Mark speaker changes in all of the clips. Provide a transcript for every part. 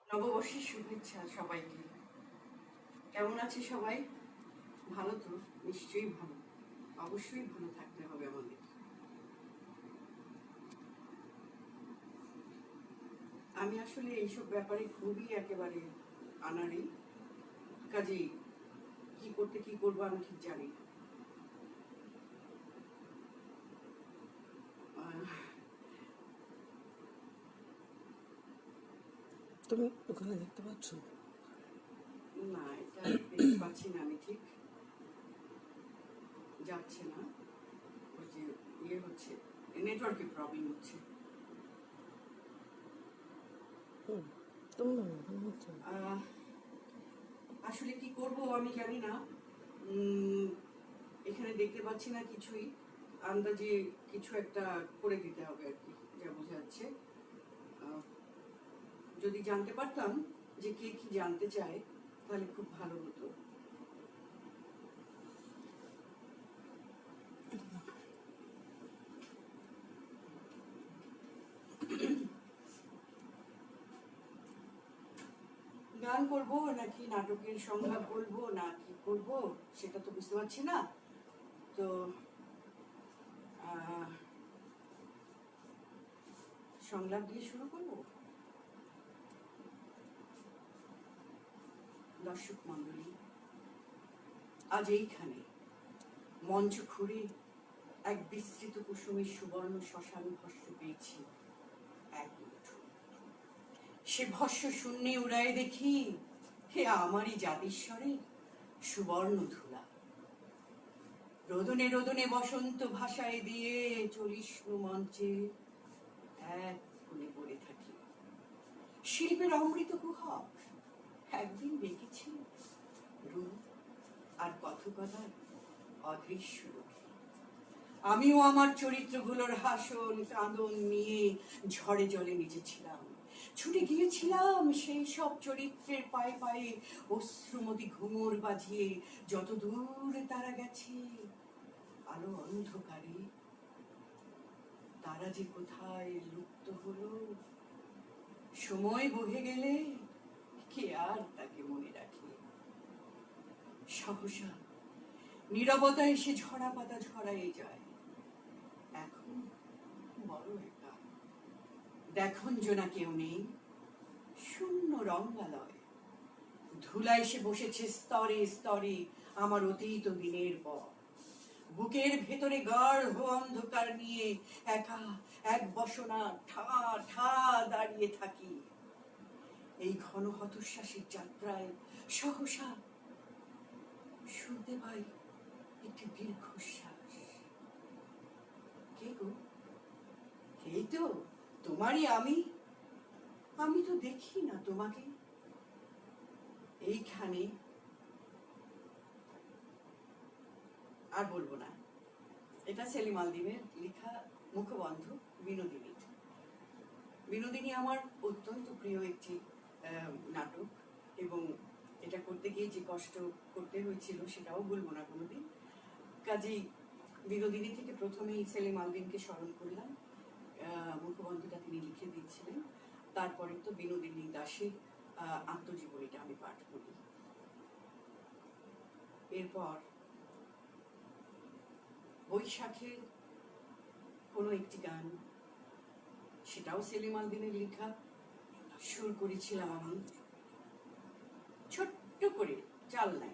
Speaker 1: নববর্ষের শুভেচ্ছা সবাইকে। কেমন আছে সবাই? ভালো তো? নিশ্চয়ই ভালো। অবশ্যই ভালো থাকতে হবে আমাদের। আমি আসলে এইসব ব্যাপারে খুবই একেবারে আনাড়ি। কাজেই কি করবো আমি ঠিক জানি না।
Speaker 2: তুমি ওখানে দেখতে পাচ্ছ?
Speaker 1: না, এটা দেখতে পাচ্ছি না আমি ঠিক। যাচ্ছে না। ওই যে হচ্ছে, নেটওয়ার্কের প্রবলেম হচ্ছে। আসলে কি করব আমি জানি না। এখানে দেখতে পাচ্ছি না কিছুই। আন্দাজে কিছু একটা করে দিতে হবে আর কি, যা বোঝা যাচ্ছে। যদি জানতে পারতাম যে কে কি জানতে চায় তাহলে খুব ভালো হতো। গান করব নাকি নাটকের সংলাপ বলবো না কি করব সেটা তো বুঝতে পারছি না। তো সংলাপ দিয়ে শুরু করব। দর্শক মণ্ডলী, আজ এইখানে মঞ্চ খুঁড়ে এক বিস্তৃত কুসুমের সুবর্ণ শ্মশান ভস্য পেয়েছি। এক মুঠো সে ভস্য শূন্যে উড়ায় দেখি হে আমারই জাতিস্বরে সুবর্ণ ধুলা। রোদনে রোদনে বসন্ত ভাষায় দিয়ে চলিষ্ণু মঞ্চে এক কোণে পড়ে থাকি। শিল্পের অমৃত কুহক একদিন দেখেছি রূপ আর কথকতার অদৃশ্য রূপে। আমিও আমার চরিত্রগুলোর হাসন কাঁদন নিয়ে ঝড়ে জলে নেচেছিলাম। ছুটে গিয়েছিলাম সেই সব চরিত্রের পায়ে পায়ে অশ্রুমতি ঘুমর বাজিয়ে যত দূর তারা গেছে আলো অন্ধকারে। তারা যে কোথায় লুপ্ত হলো, সময় বহে গেলে কে আর তাকে মনে রাখে। সহসা নীরবতা এসে ঝরা পাতা ঝরাই যায়। এখন বড় একা, দেখঞ্জনা কেউ নেই, শূন্য রঙ্গালয়। ধুলা এসে বসেছে স্তরে স্তরে আমার অতীত দিনের পর। বুকের ভেতরে গাঢ় অন্ধকার নিয়ে একা এক বসনা ঠা ঠা দাঁড়িয়ে থাকি। এই ঘন হতশ্বাসের যাত্রায় সহসা শুনতে পাই একটি দীর্ঘশ্বাস। কে গো? এই তো তোমারই আমি। আমি তো দেখি না তোমাকে এইখানে। আর বলবো না। এটা সেলিম আলদিনের লেখা মুখবন্ধ বিনোদিনী। বিনোদিনী আমার অত্যন্ত প্রিয় একটি নাটক, এবং এটা করতে গিয়ে যে কষ্ট করতে হয়েছিল সেটাও বলবো না কোনোদিন। কাজেই বিনোদিনী থেকে প্রথমেই সেলিম আলদিনকে স্মরণ করলাম। মুখবন্ধটা তিনি লিখে দিয়েছিলেন। তারপরে তো বিনোদিনী দাসের আত্মজীবনীটা আমি পাঠ করি। এরপর বৈশাখের কোনো একটি গান, সেটাও সেলিম আলদিনের লেখা, সুর করেছিলাম আমি ছোট্ট করে, চাল নাই।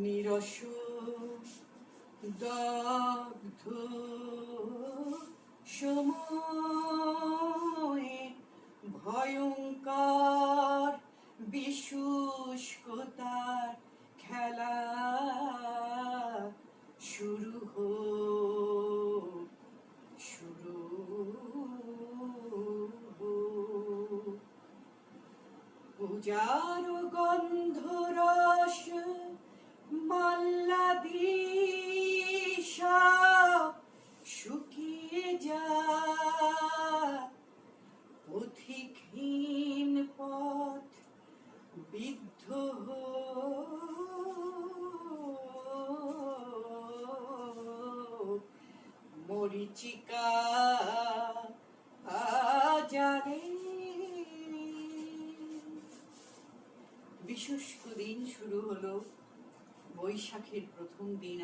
Speaker 1: নিরস দগ্ধ সময়ে ভয়ঙ্কর বিশুষ্কতার খেলা শুরু পূজার গন্ধরস মাল্লাদিশা শুকিয়ে যায়। পথিকহীন পথ বিদ্ধ মরিচিকা জানে। বিশুষ্ক দিন শুরু হলো, বৈশাখের প্রথম দিন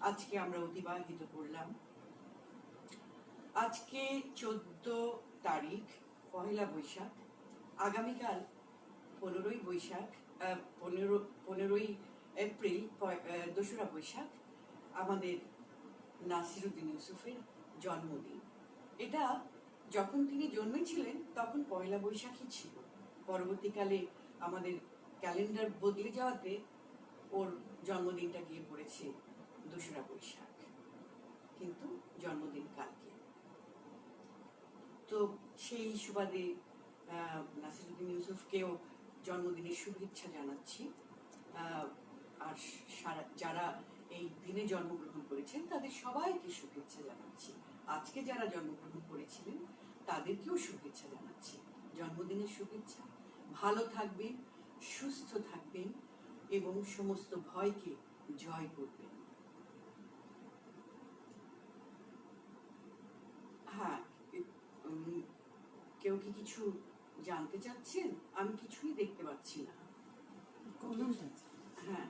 Speaker 1: আজকে আমরা অতিবাহিত করলাম। আজকে 14 তারিখ, পহেলা বৈশাখ। আগামীকাল 15ই বৈশাখ, 15ই এপ্রিল, 2রা বৈশাখ আমাদের নাসিরুদ্দিন ইউসুফের জন্মদিন। এটা যখন তিনি জন্মেছিলেন তখন পয়লা বৈশাখই ছিল। পরবর্তীকালে আমাদের ক্যালেন্ডার বদলে যাওয়াতে ওর জন্মদিনটা গিয়ে পড়েছে 2রা বৈশাখ, কিন্তু জন্মদিন কালকে। তো সেই সুবাদে নাসিরুদ্দিন ইউসুফকেও জন্মদিনের শুভেচ্ছা জানাচ্ছি। আর যারা এই দিনে জন্মগ্রহণ করেছেন তাদের সবাইকে শুভেচ্ছা জানাচ্ছি। আজকে যারা জন্মগ্রহণ করেছিলেন তাদেরকেও শুভেচ্ছা জানাচ্ছি, জন্মদিনের শুভেচ্ছা। ভালো থাকবেন, সুস্থ থাকবেন এবং সমস্ত ভয়কে জয় করবেন। হ্যাঁ, কেউ কি কিছু জানতে চাচ্ছেন? আমি কিছুই দেখতে পাচ্ছি না। হ্যাঁ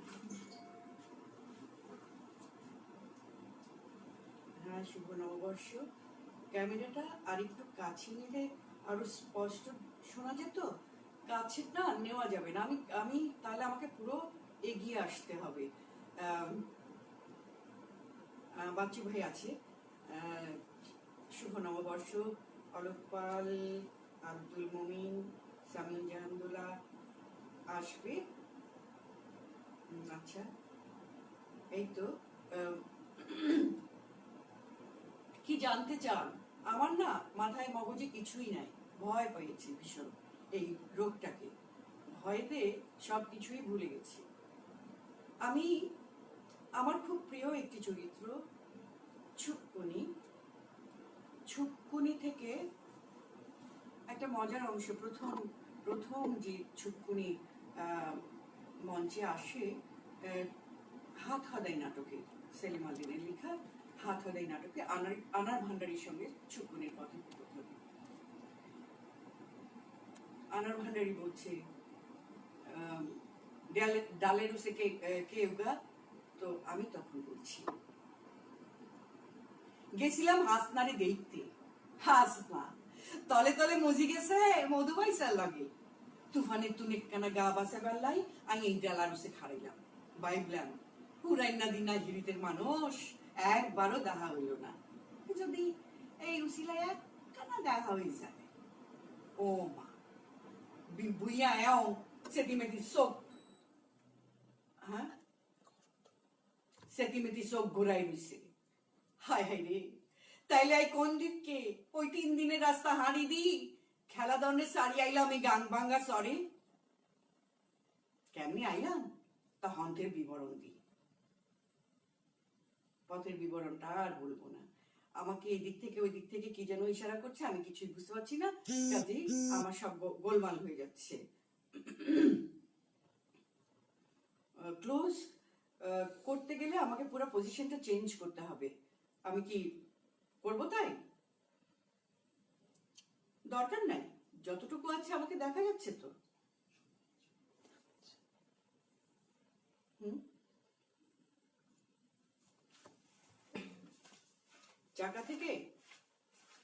Speaker 1: হ্যাঁ, শুভ নববর্ষ। ক্যামেরাটা আর একটু কাছে নিলে আরো স্পষ্ট শোনা যেত। কাছে না নেওয়া যাবে না, আমি তাহলে আমাকে পুরো এগিয়ে আসতে হবে। বাচ্চু ভাই আছে। শুভ নববর্ষ। অলোক পাল, আব্দুল মমিন, সামিউল জাহান্দুল্লাহ আসবে। আচ্ছা, এই তো। কি জানতে চান? আমার না মাথায় মগজে কিছুই নাই, ভয় পেয়েছি ভীষণ এই রোগটাকে। ভয়েতে সব কিছুই ভুলে গেছি। আমার খুব প্রিয় একটি চরিত্র ছুপকুনি। ছুপকুনি থেকে একটা মজার অংশ, প্রথম যে ছুপকুনি মঞ্চে আসে হাত হাদাই নাটকে, সেলিম আলদিনের লেখা হাত হাদাই নাটকে আনার ভান্ডারীর সঙ্গে ছুপকুনির কথোপকথন। আনার ভান্ডারী বলছে ডালের উসে কে উগা, তো আমি তখন বলছি গেছিলাম হাসনারে দেখতে। হাসনা তলে তলে মজি গেছে মধুবাইসার লাগে। তুফানের তুনেকখানা গা বাসা বেল্লাই আমি এই ডালার উসে খাড়াইলাম। বাইবলাম হুরাইনা দিনা হিরিতের মানুষ একবারও দেখা হইল না, যদি এই উসিলায় একখানা দেখা হয়ে যায়। ও মা বুইয়া এও সেটিমেটি সব, হ্যাঁ সেটিমেটি সব ঘুরাই রইছে। হায় হায় রে, তাইলে আই কোন দিককে? ওই 3 দিনের রাস্তা হাঁড়ি দি খেলা দণ্ডে সারি আইলাম এই গান ভাঙ্গা সরে। কেমনি আইলাম তা হন্তের বিবরণ দি। পথের বিবরণটা আর বলবো না। আমাকে এই দিক থেকে ওই দিক থেকে কি যেন ইশারা করছে, আমি কিছুই বুঝতে পারছি না, কাজেই আমার সব গোলমাল হয়ে যাচ্ছে। ক্লোজ করতে গেলে আমাকে পুরো পজিশনটা চেঞ্জ করতে হবে। আমি কি করবো? তাই দরকার নাই, যতটুকু আছে আমাকে দেখা যাচ্ছে তো।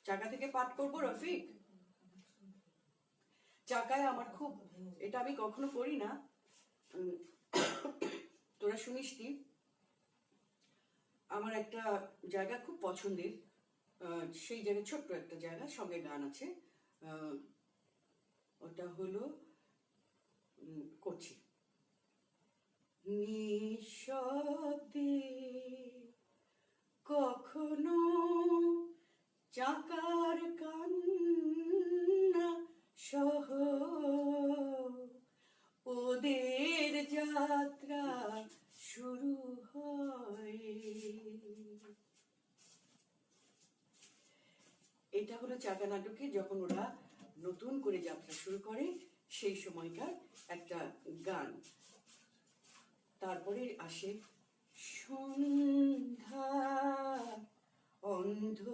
Speaker 1: চাকা থেকে পাঠ করবো রফিক। চাকায় আমার খুব, এটা আমি কখনো করি না, তোরা শুনিস নি। আমার একটা জায়গা খুব পছন্দের, সেই জায়গায় ছোট্ট একটা জায়গা, সঙ্গে গান আছে। ওটা হলো করছি। নিঃশব্দে কখনো চাকার কান্না সহ ওদের যাত্রা শুরু হয়। এটা হলো চাকা নাটকে যখন ওরা নতুন করে যাত্রা শুরু করে সেই সময়কার একটা গান। তারপরে আসে সন্ধ্যা অন্ধকারে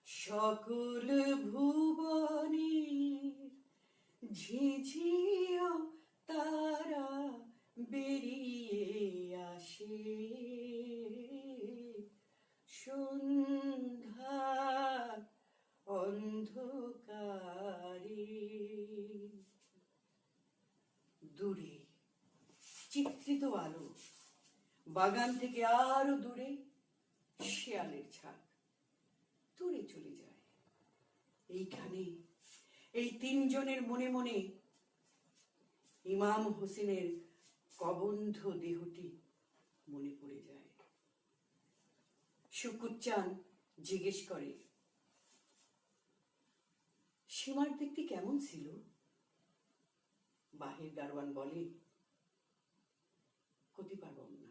Speaker 1: সকল ভুবনের ঝিঝিয়া তারা বেরিয়ে আসে সন্ধ্যার অন্ধকারে। দূরে চিত্রিত আলো, বাগান থেকে আরো দূরে শেয়ালের ঝাঁক দূরে চলে যায়। এইখানে এই তিনজনের মনে মনে ইমাম হোসেনের কবন্ধ দেহটি মনে পড়ে যায়। শুকুরচান জিজ্ঞেস করে, সীমার দেখতে কেমন ছিল? বাহির দারোয়ান বলে, ক্ষতি পারব না।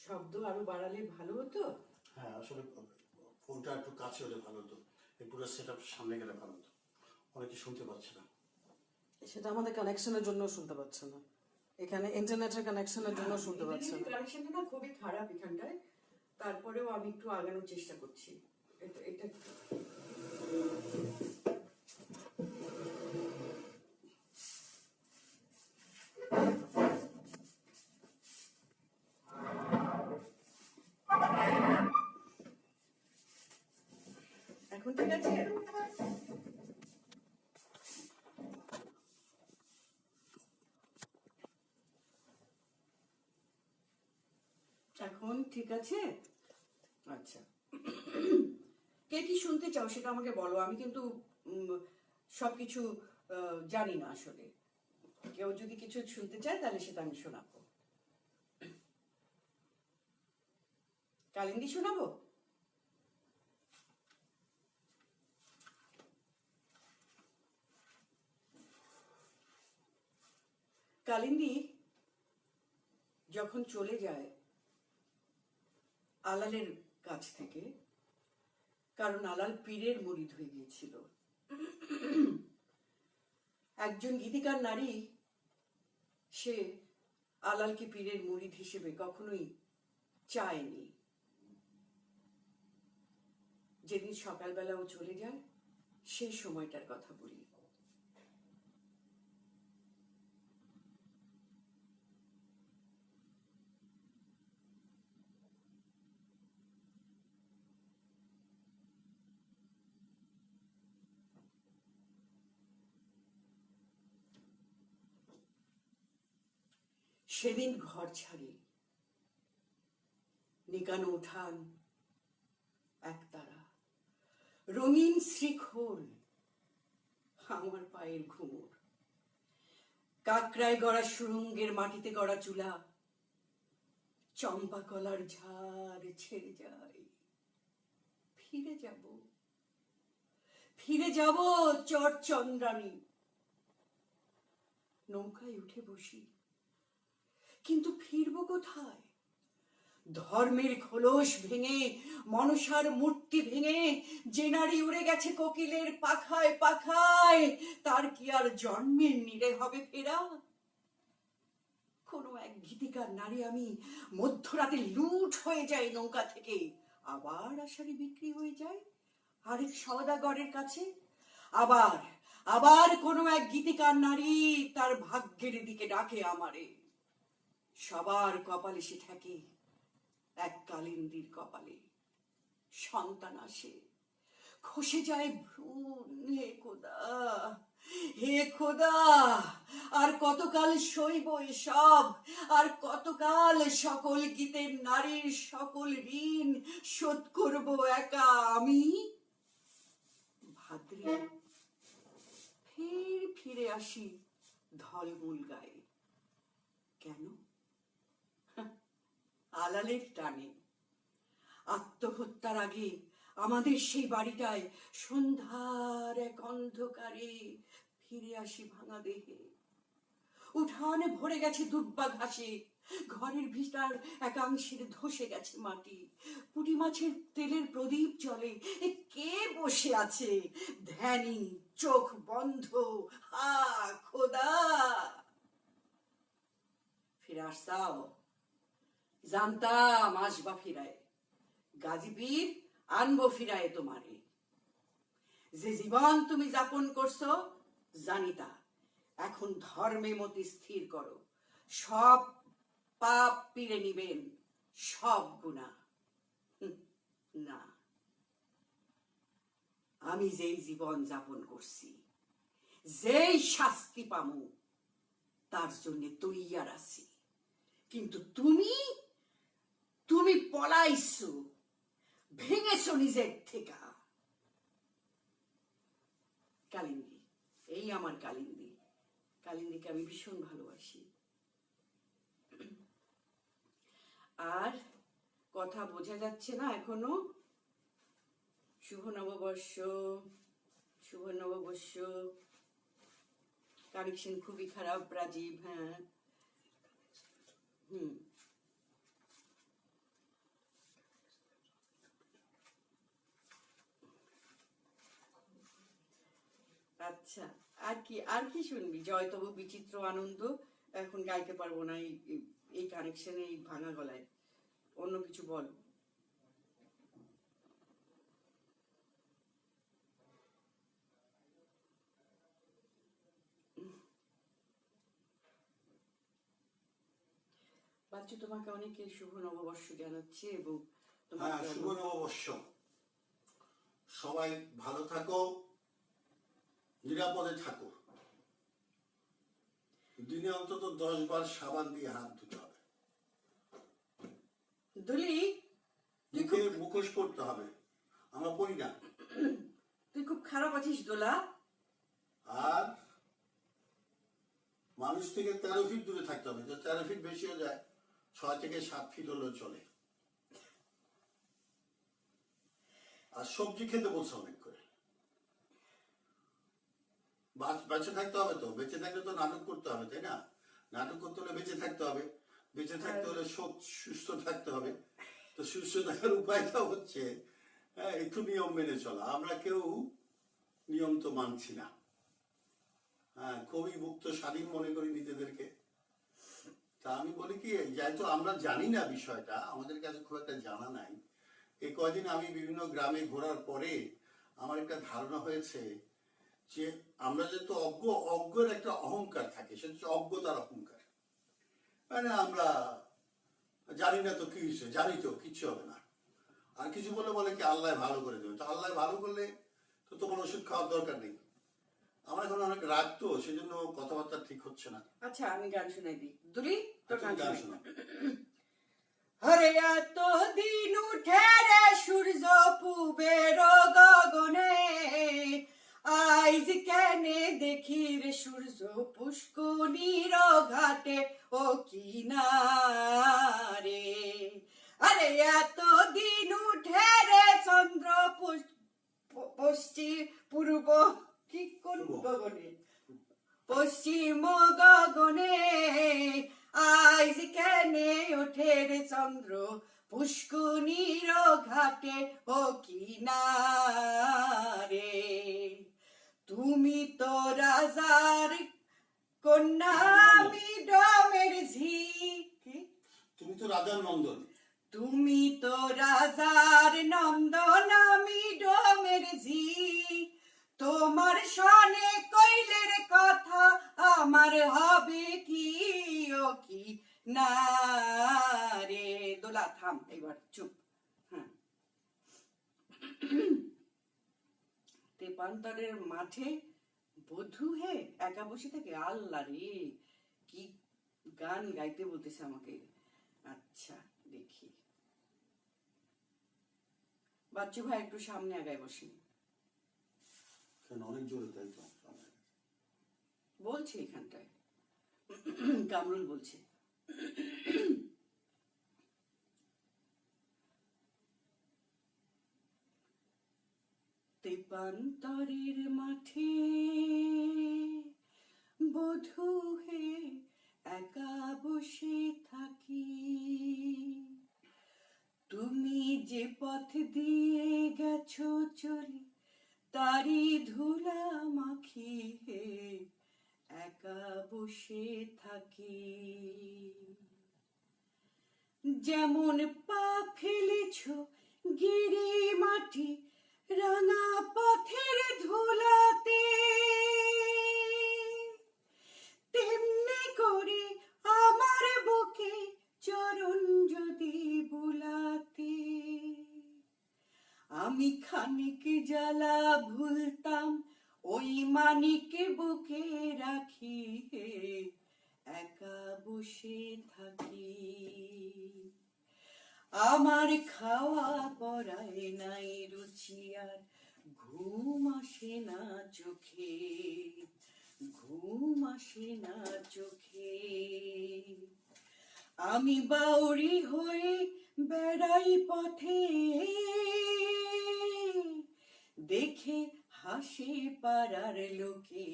Speaker 1: শব্দ আরো বাড়ালে ভালো হতো।
Speaker 3: হ্যাঁ, আসলে ফোনটা একটু কাছে হলে ভালো হতো, পুরো সেট আপ সামনে গেলে ভালো হতো, অনেকে শুনতে পাচ্ছে না।
Speaker 2: সেটা আমাদের কানেকশনের জন্য শুনতে পাচ্ছে না, এখানে ইন্টারনেটের কানেকশনের জন্য শুনতে পাচ্ছে না।
Speaker 1: কানেকশনটা না খুবই খারাপ এখানটায়, তারপরেও আমি একটু আগানোর চেষ্টা করছি। এটা এখন ঠিক আছে? এখন ঠিক আছে? আচ্ছা, কে কি শুনতে চাও সেটা আমাকে বলো। আমি কিন্তু সবকিছু জানি না আসলে। কেউ যদি কিছু শুনতে চায় তাহলে সেটা আমি শোনাবো। কালিন্দী শোনাবো? কালিন্দী যখন চলে যায় আলালের কাছ থেকে, কারণ আলাল পীরের মুরিদ হয়ে গিয়েছিল। একজন গীতিকার নারী, সে আলালকে পীরের মুরিদ হিসেবে কখনোই চায়নি। যেদিন সকালবেলা ও চলে যায় সেই সময়টার কথা বলি। সেদিন ঘর ছাড়ি, নিকানো উঠান, একতারা, রঙিন শ্রীখোল, আমার পায়ের ঘুমুর, কাকড়ায় গড়া সুরঙ্গের মাটিতে গড়া চুলা, চম্পা কলার ঝাড় ছেড়ে যায়। ফিরে যাব, ফিরে যাব চরচন্দ্রানী। নৌকায় উঠে বসি, কিন্তু ফিরবো কোথায়? ধর্মের খোলস ভেঙে, মনসার মূর্তি ভেঙে, যে নারী উড়ে গেছে কোকিলের পাখায় পাখায়, তার কি আর জন্মের নীড়ে হবে ফেরা? কোনো এক গীতিকার নারী আমি, মধ্যরাতে লুট হয়ে যায় নৌকা থেকে, আবার আষাঢ়ে বিক্রি হয়ে যায় আরেক সওদাগরের কাছে। আবার আবার কোনো এক গীতিকার নারী তার ভাগ্যের দিকে ডাকে আমারে। সবার কপালে সে ঠেকে, এক কালিন্দীর কপালে। সন্তান আসে, খসে যায় ভ্রূণ। হে খোদা, হে খোদা, আর কতকাল সইব এসব? আর কতকাল সকল গীতের নারীর সকল ঋণ শোধ করব একা আমি? ভাদ্রে ফের ফিরে আসি ধলমূল গায়ে। কেন? আলালের টানে। আত্মহত্যার আগে আমাদের সেই বাড়িটায় সন্ধ্যার এক অন্ধকারে ফিরে আসি ভাঙা দেহে। উঠানে ভরে গেছে দুব্বা ঘাসে, ঘরের ভিটার একাংশের ধসে গেছে মাটি। পুঁটি মাছের তেলের প্রদীপ জলে, কে বসে আছে ভ্যানি, চোখ বন্ধ, হা খোদা। ফিরে আসছাও, জানতাম আসবা ফিরায়, গাজীপীর আনবো ফিরায় তোমারে। যে জীবন তুমি যাপন করছো জানিতা, এখন ধর্মে মতি স্থির করো, সব পাপ পিড়ে নিবেন, সব গুনাহ। না, আমি যেই জীবন যাপন করছি, যেই শাস্তি পামু, তার জন্য তৈয়ার আছি। কিন্তু তুমি তুমি পলাইছো, ভেঙেছো নিজের থেকে। কালিন্দী, এই আমার কালিন্দী। কালিন্দীকে আমি ভীষণ ভালোবাসি। আর কথা বোঝা যাচ্ছে না এখনো? শুভ নববর্ষ, শুভ নববর্ষ। কানেকশন খুবই খারাপ রাজীব। হ্যাঁ, আচ্ছা, আর কি শুনবি? জয় তবু বিচিত্র আনন্দ এখন গাইতে পারবো না এই কানেকশনে, এই ভাঙা গলায়। অন্য কিছু বল। বাচ্চু, তোমাকে অনেকে শুভ নববর্ষ জানাচ্ছে এবং
Speaker 3: হ্যাঁ, শুভ নববর্ষ। সবাই ভালো থাকো, নিরাপদে থাকো। দিনে অন্তত 10 বার সাবান দিয়ে হাত ধুতে হবে।
Speaker 1: দুলি,
Speaker 3: মুখে মুখোশ করতে হবে, আমরা পড়ি না।
Speaker 1: তুই খুব খারাপ আছিস দোলা।
Speaker 3: আর মানুষ থেকে 13 ফিট দূরে থাকতে হবে। 13 ফিট বেশি হয়ে যায়, 6 থেকে 7 ফিট হলেও চলে। আর সবজি খেতে বলছে অনেক করে। বেঁচে থাকতে হবে তো, বেঁচে থাকলে তো নাটক করতে হবে, তাই না? নাটক করতে হলে বেঁচে থাকতে হবে, বেঁচে থাকতে হলে সুস্থ থাকতে হবে। তো সুস্থ থাকার উপায়টা হচ্ছে একটু নিয়ম মেনে চলা। আমরা কেউ নিয়ম তো মানছি না। হ্যাঁ, খুবই মুক্ত স্বাধীন মনে করি নিজেদেরকে। তা আমি বলি কি, যেহেতু আমরা জানি না বিষয়টা, আমাদের কাছে খুব একটা জানা নাই, এই কয়দিন আমি বিভিন্ন গ্রামে ঘোরার পরে আমার একটা ধারণা হয়েছে যে আমরা যেহেতু অজ্ঞের একটা অহংকার থাকে, সেটা হচ্ছে অজ্ঞতার অহংকার। মানে আমরা জানি না তো কি হয়েছে, জানি তো কিচ্ছু হবে না। আর কিছু বলে কি আল্লাহ ভালো করে দেবে। তো আল্লাহ ভালো করলে তো তোমার ওষুধ খাওয়ার দরকার নেই। আমার এখন অনেক রাগ, তো সেজন্য কথাবার্তা ঠিক হচ্ছে না।
Speaker 1: আচ্ছা, আমি গান শুনাই দিই। দুলি, তোর গান
Speaker 3: গান
Speaker 1: শোনা।
Speaker 3: শোনা।
Speaker 1: হরে এত দিন উঠে রে সূর্য পূবের গগনে, আইজ কেনে দেখি রে সূর্য পুষ্কনির ঘাটে ও কিনারে। আরে এত দিন উঠে রে চন্দ্র পশ্চিম পূর্ব, কি কোন গগনে? পশ্চিম গগনে, আইজ কেনে ওঠে রে চন্দ্র পুষ্কনির ঘাটে ও কিনারে। তুমি তো রাজার কন্যা, আমি ডমের ঝি।
Speaker 3: তুমি তো রাজার নন্দন।
Speaker 1: তুমি তো রাজার নন্দন, আমি ডমের ঝি। তোমার সনে কইলের কথা আমার হবে কি ও কি না রে। দোলা থাম, এবার চুপ। হ্যাঁ, তেপান্তরের মাঠে বধূ হে একা বসে থাকে। আল্লাহ রে, কি গান গাইতে বলতেছে আমাকে। আচ্ছা, দেখি। বাচ্চু ভাই একটু সামনে আগায় বসেন।
Speaker 3: অনেক জোরে, তাই তো
Speaker 1: বলছে এখানটায়। কামরুল বলছে। তেপান্তরের মাঠে বধূ হে একা বসে থাকি, তুমি যে পথ দিয়ে গেছো চলে তারি ধুলা মাখি হে একা বসে থাকি। যেমন পা ফেলেছ গিরি মাটি রাঙা পথের ধুলাতে, তেমনি করে আমার বুকে চরণ যদি বুলাতে, আমি খানিক জ্বালা ভুলতাম ওই মানিকে বুকে রাখি হে একা বসে থাকি। আমার খাওয়া পড়ায় নাই রুচি আর ঘুম আসে না চোখে, ঘুম আসে না চোখে। আমি বাউরি হয়ে বেড়াই পথে, দেখে হাসে পাড়ার লোকে,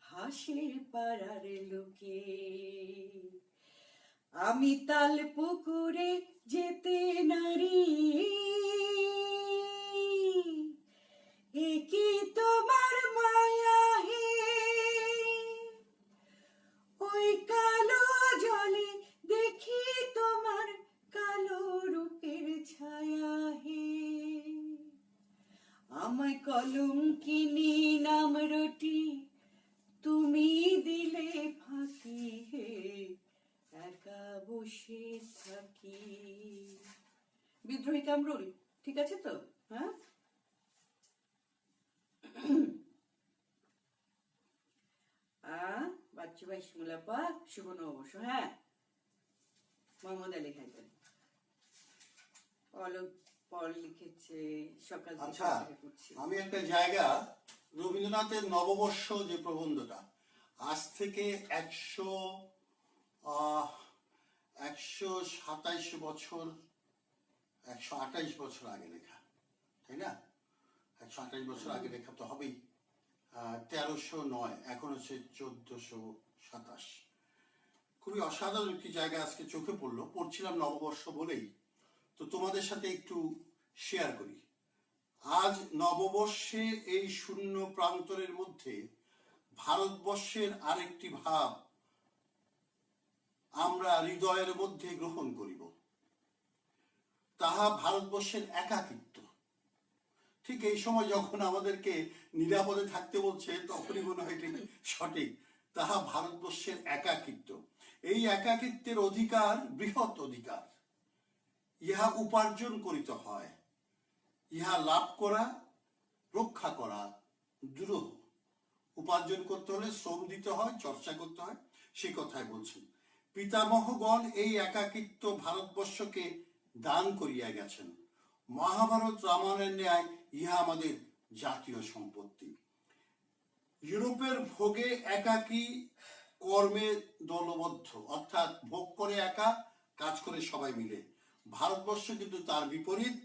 Speaker 1: হাসে পাড়ার লোকে। আমি তাল পুকুরে যেতে নারি, এ কি তোমার মায়া হে, ওই কালো জলে দেখি তোমার কালো রূপের ছায়া হে। আমায় কলঙ্কিনী নাম রটি তুমি দিলে ফাঁকি হে একা বসে থাকি। বিদ্রোহী কামরুল, ঠিক আছে তো? হ্যাঁ, বাচ্চু ভাই শিমুলাপা শুভ নববর্ষ। হ্যাঁ, মোহাম্মদ আলী হায়দার অলোক পল লিখেছে সকাল থেকে
Speaker 3: আচ্ছা,
Speaker 1: অপেক্ষা করছি।
Speaker 3: আমি একটা জায়গা, রবীন্দ্রনাথের নববর্ষ যে প্রবন্ধটা আজ থেকে 127 বছর, 128 বছর আগে লেখা, তাই না? 128 বছর আগে লেখা তো হবেই। 1309, এখন হচ্ছে 1427। খুবই অসাধারণ একটি জায়গা আজকে চোখে পড়লো, পড়ছিলাম নববর্ষ বলেই, তো তোমাদের সাথে একটু শেয়ার করি। আজ নববর্ষের এই শূন্য প্রান্তরের মধ্যে ভারতবর্ষের আরেকটি ভাব আমরা হৃদয়ের মধ্যে গ্রহণ করিব, তাহা ভারতবর্ষের একাকিত্ব। ঠিক এই সময় যখন আমাদেরকে নিরাপদে থাকতে বলছে তখনই মনে হয় ঠিক সঠিক, তাহা ভারতবর্ষের একাকিত্ব। এই একাকিত্বের অধিকার বৃহৎ অধিকার, ইহা উপার্জন করিতে হয়, ইহা লাভ করা রক্ষা করা দুরূহ। উপার্জন করতে হলে শ্রম দিতে হয়, চর্চা করতে হয়, সে কথাই বলছি। পিতামহগণ এই একাকিত্ব ভারতবর্ষকে দান করিয়া গেছেন। মহাভারত রামায়ণের ন্যায় ইহা আমাদের জাতীয় সম্পত্তি। ইউরোপের ভোগে একাকী, কর্মে দলবদ্ধ, অর্থাৎ ভোগ করে একা, কাজ করে সবাই মিলে। ভারতবর্ষ কিন্তু তার বিপরীত।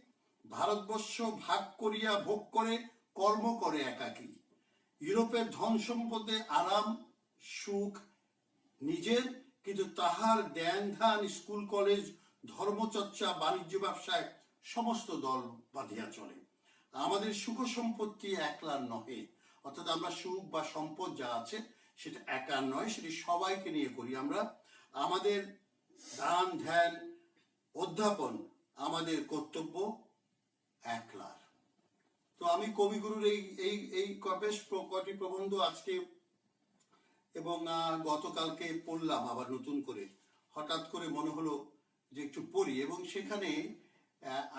Speaker 3: ভারতবর্ষ ভাগ করিয়া ভোগ করে, কর্ম করে একাকী। ইউরোপের ধন সম্পদে আরাম সুখ নিজের, কিন্তু তাহার ধ্যান ধান, স্কুল কলেজ, ধর্মচর্চা, বাণিজ্য ব্যবসায় সমস্ত দল বাঁধিয়া চলে। আমাদের সুখ সম্পত্তি একলার নহে, অর্থাৎ আমরা সুখ বা সম্পদ যা আছে সেটা একার নয়, সেটি সবাইকে নিয়ে করি আমরা। আমাদের দান ধ্যান অধ্যাপন আমাদের কর্তব্য একলার। তো আমি কবিগুরুর এই বেশ কটি প্রবন্ধ আজকে এবং গতকালকে পড়লাম আবার নতুন করে। হঠাৎ করে মনে হলো যে একটু পড়ি, এবং সেখানে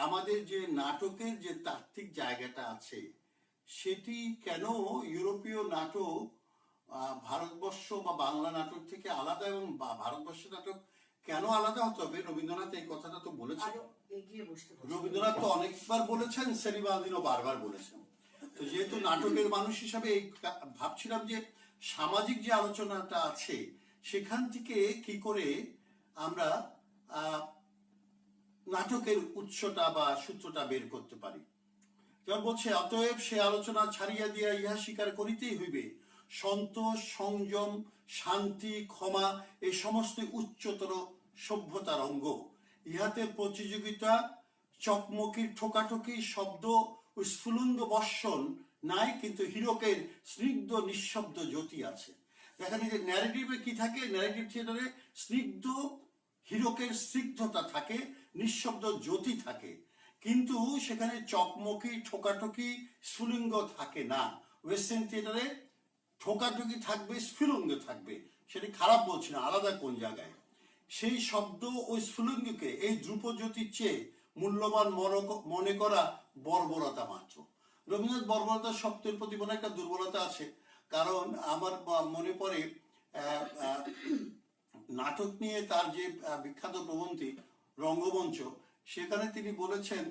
Speaker 3: আমাদের যে নাটকের যে তাত্ত্বিক জায়গাটা আছে সেটি কেন ইউরোপীয় নাটক ভারতবর্ষ বা বাংলা নাটক থেকে আলাদা, এবং ভারতবর্ষের নাটক কেন আলাদা হতে হবে। রবীন্দ্রনাথ এই কথাটা তো বলেছেন, রবীন্দ্রনাথ তো অনেকবার বলেছেন, সেলিম আল-দীনও বারবার বলেছেন। তো যেহেতু নাটকের মানুষ হিসাবে এই ভাবছিলাম যে সামাজিক যে আলোচনাটা আছে সেখান থেকে কি করে আমরা নাটকের উৎসটা বা সূত্রটা বের করতে পারি। যেমন বলছে, অতএব সে আলোচনা ছাড়িয়া দিয়া ইহা স্বীকার করিতেই হইবে, সন্তোষ, সংযম, শান্তি, ক্ষমা এই সমস্ত উচ্চতর সভ্যতার অঙ্গ। ইহাতে প্রতিযোগিতা, চকমকির ঠোকাঠকি, শব্দ ওই স্ফুলিঙ্গ বর্ষণ নাই, কিন্তু হীরকের স্নিগ্ধ নিঃশব্দ জ্যোতি আছে। দেখেন এই যে ন্যারেটিভে কি থাকে, ন্যারেটিভ থিয়েটারে স্নিগ্ধ হীরকের স্নিগ্ধতা থাকে, নিঃশব্দ জ্যোতি থাকে, কিন্তু সেখানে চকমকি ঠোকাঠকি স্ফুলিঙ্গ থাকে না। ওয়েস্টার্ন থিয়েটারে ঠোকাঠকি থাকবে, স্ফুলিঙ্গ থাকবে, সেটা খারাপ বলছি না, আলাদা কোন জায়গায়। সেই শব্দ ওই স্ফুলিঙ্গকে এই ধ্রুপজ্যোতির চেয়ে মূল্যবান মনে করা বর্বরতা মাত্র। রবীন্দ্রনাথ বর্বরতার শব্দের প্রতি মনে একটা দুর্বলতা আছে, কারণ আমার মনে পড়ে নাটক নিয়ে তার যে বিখ্যাত প্রবন্ধী রঙ্গমঞ্চ, সেখানে তিনি বলেছেন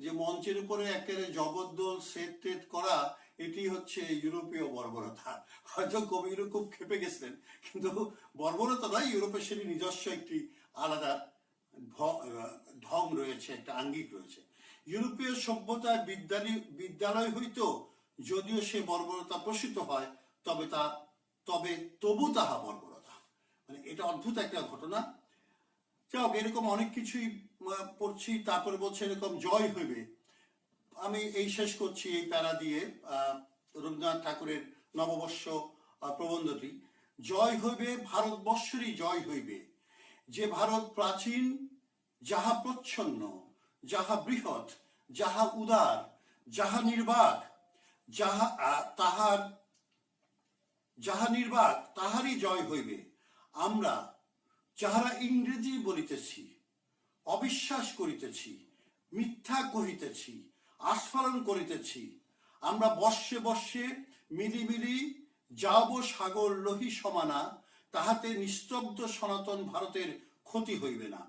Speaker 3: যে মঞ্চের উপরে একেবারে জগদ্দল সেট টেট করা এটি হচ্ছে ইউরোপীয় বর্বরতা। হয়তো কবির খুব ক্ষেপে গেছিলেন, কিন্তু বর্বরতা নয়, ইউরোপের সেটি নিজস্ব একটি আলাদা ঢং রয়েছে, একটা আঙ্গিক রয়েছে। ইউরোপীয় সভ্যতার বিদ্যালয় হইতো যদিও সে বর্বরতা প্রসূত হয়, তবু তাহা বর্বরতা। মানে এটা অদ্ভুত একটা ঘটনা। যাক, এরকম অনেক কিছুই পড়ছি, তারপরে বলছে এরকম জয় হইবে। আমি এই শেষ করছি এই প্যারা দিয়ে রবীন্দ্রনাথ ঠাকুরের নববর্ষ প্রবন্ধটি। জয় হইবে, ভারতবর্ষেরই জয় হইবে, যে ভারত প্রাচীন, যাহা প্রচ্ছন্ন, যাহা বৃহৎ, যাহা উদার, যাহা নির্বাক, তাহারই জয় হইবে। আমরা যাহারা ইংরেজি বলিতেছি, অবিশ্বাস করিতেছি, মিথ্যা কহিতেছি, আস্ফালন করিতেছি, আমরা বর্ষে বর্ষে মিলিমিলি যাব সাগর লোহি সমানা, তাহাতে নিস্তব্ধ সনাতন ভারতের ক্ষতি হইবে না।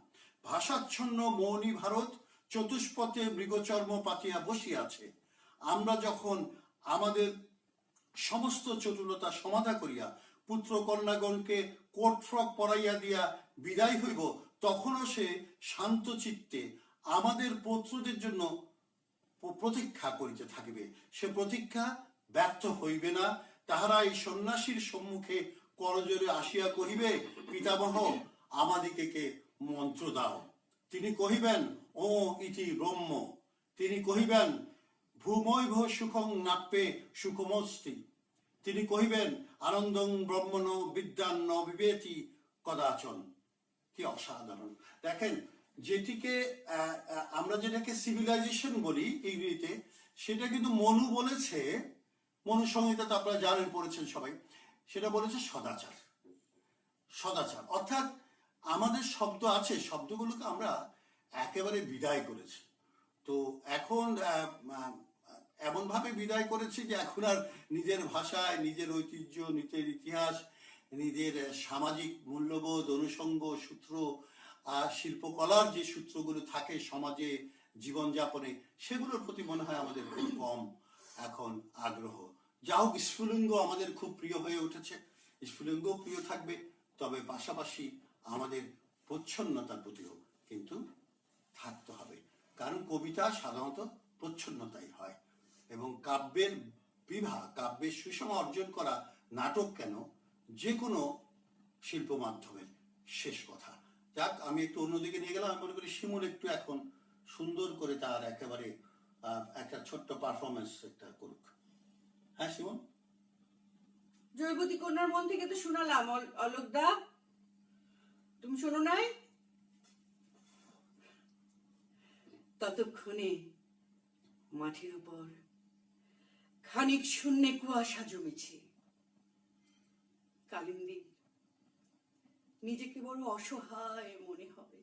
Speaker 3: ভাষাচ্ছন্ন মৌনী ভারত চতুষ্পথে মৃগচর্ম পাতিয়া বসিয়াছে। আমরা যখন আমাদের সমস্ত চতুরতা সমাধা করিয়া পুত্র কন্যাগণকে কোট ফ্রক পরাইয়া দিয়া বিদায় হইব, তখনও সে শান্ত চিত্তে আমাদের পুত্রদের জন্য প্রতীক্ষা করিতে থাকিবে। সে প্রতীক্ষা ব্যর্থ হইবে না। তাহারা এই সন্ন্যাসীর সম্মুখে করজোরে আসিয়া কহিবে, পিতামহ আমাদিগকে মন্ত্র দাও। তিনি কহিবেন, ও ইতি ব্রহ্ম। তিনি কহিবেন, ভূমৈভ সুখং নাপ্যে সুখমস্তি। তিনি কহিবেন, আনন্দং ব্রহ্মণ বিদ্যান্ন বিবেতি কদাচন। কি অসাধারণ! দেখেন, যেটিকে আমরা যেটাকে সিভিলাইজেশন বলি ইংরেজিতে, সেটা কিন্তু মনু বলেছে, মনু সংহিতা তো আপনারা জানেন, পড়েছেন সবাই, সেটা বলেছে সদাচার। সদাচার অর্থাৎ আমাদের শব্দ আছে, শব্দগুলোকে আমরা একেবারে বিদায় করেছি। তো এখন এমনভাবে বিদায় করেছি যে এখন আর নিজের ভাষায়, নিজের ঐতিহ্য, নিজের ইতিহাস, নিজের সামাজিক মূল্যবোধ, অনুষঙ্গ সূত্র, শিল্পকলার যে সূত্রগুলো থাকে সমাজে, জীবনযাপনে, সেগুলোর প্রতি মনে হয় আমাদের খুব কম এখন আগ্রহ। যা হোক, স্ফুলিঙ্গ আমাদের খুব প্রিয় হয়ে উঠেছে, স্ফুলিঙ্গ প্রিয় থাকবে, তবে পাশাপাশি আমাদের প্রচ্ছন্নতার প্রতিও কিন্তু থাকতে হবে, কারণ কবিতা সাধারণত প্রচ্ছন্নতাই হয়। এবং কাব্যের বিভা, কাব্যের সুষমা অর্জন করা নাটক কেন, যে কোনো শিল্প মাধ্যমের শেষ কথা। যাক, আমি একটু অন্যদিকে নিয়ে গেলাম। আমি মনে করি শিমুল একটু এখন সুন্দর করে তার একেবারে একটা ছোট্ট পারফরমেন্স একটা করুক। হ্যাঁ শিমুল?
Speaker 1: জয়বতী কন্যার মন থেকে তো শোনালাম। অলোকদা, তুমি শোনো নাই? ততক্ষণে মাটির উপর খানিক শূন্যে কুয়াশা জমেছে। কালিন্দী নিজেকে বড় অসহায় মনে হবে।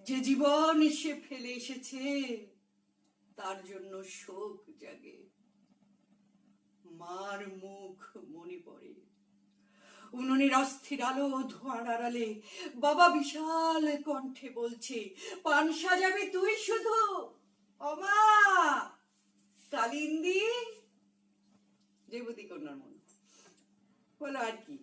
Speaker 1: যে জীবন সে ফেলে এসেছে তার জন্য শোক জাগে। মার মুখ মনে পড়ে, উনুনের অস্থির আলো ধোঁয়ার আড়ালে বাবা বিশাল কণ্ঠে বলছে, পান সাজাবি তুই শুধু, অমা কালিন্দী। জয়বতী কন্যার মন বলো আর কি?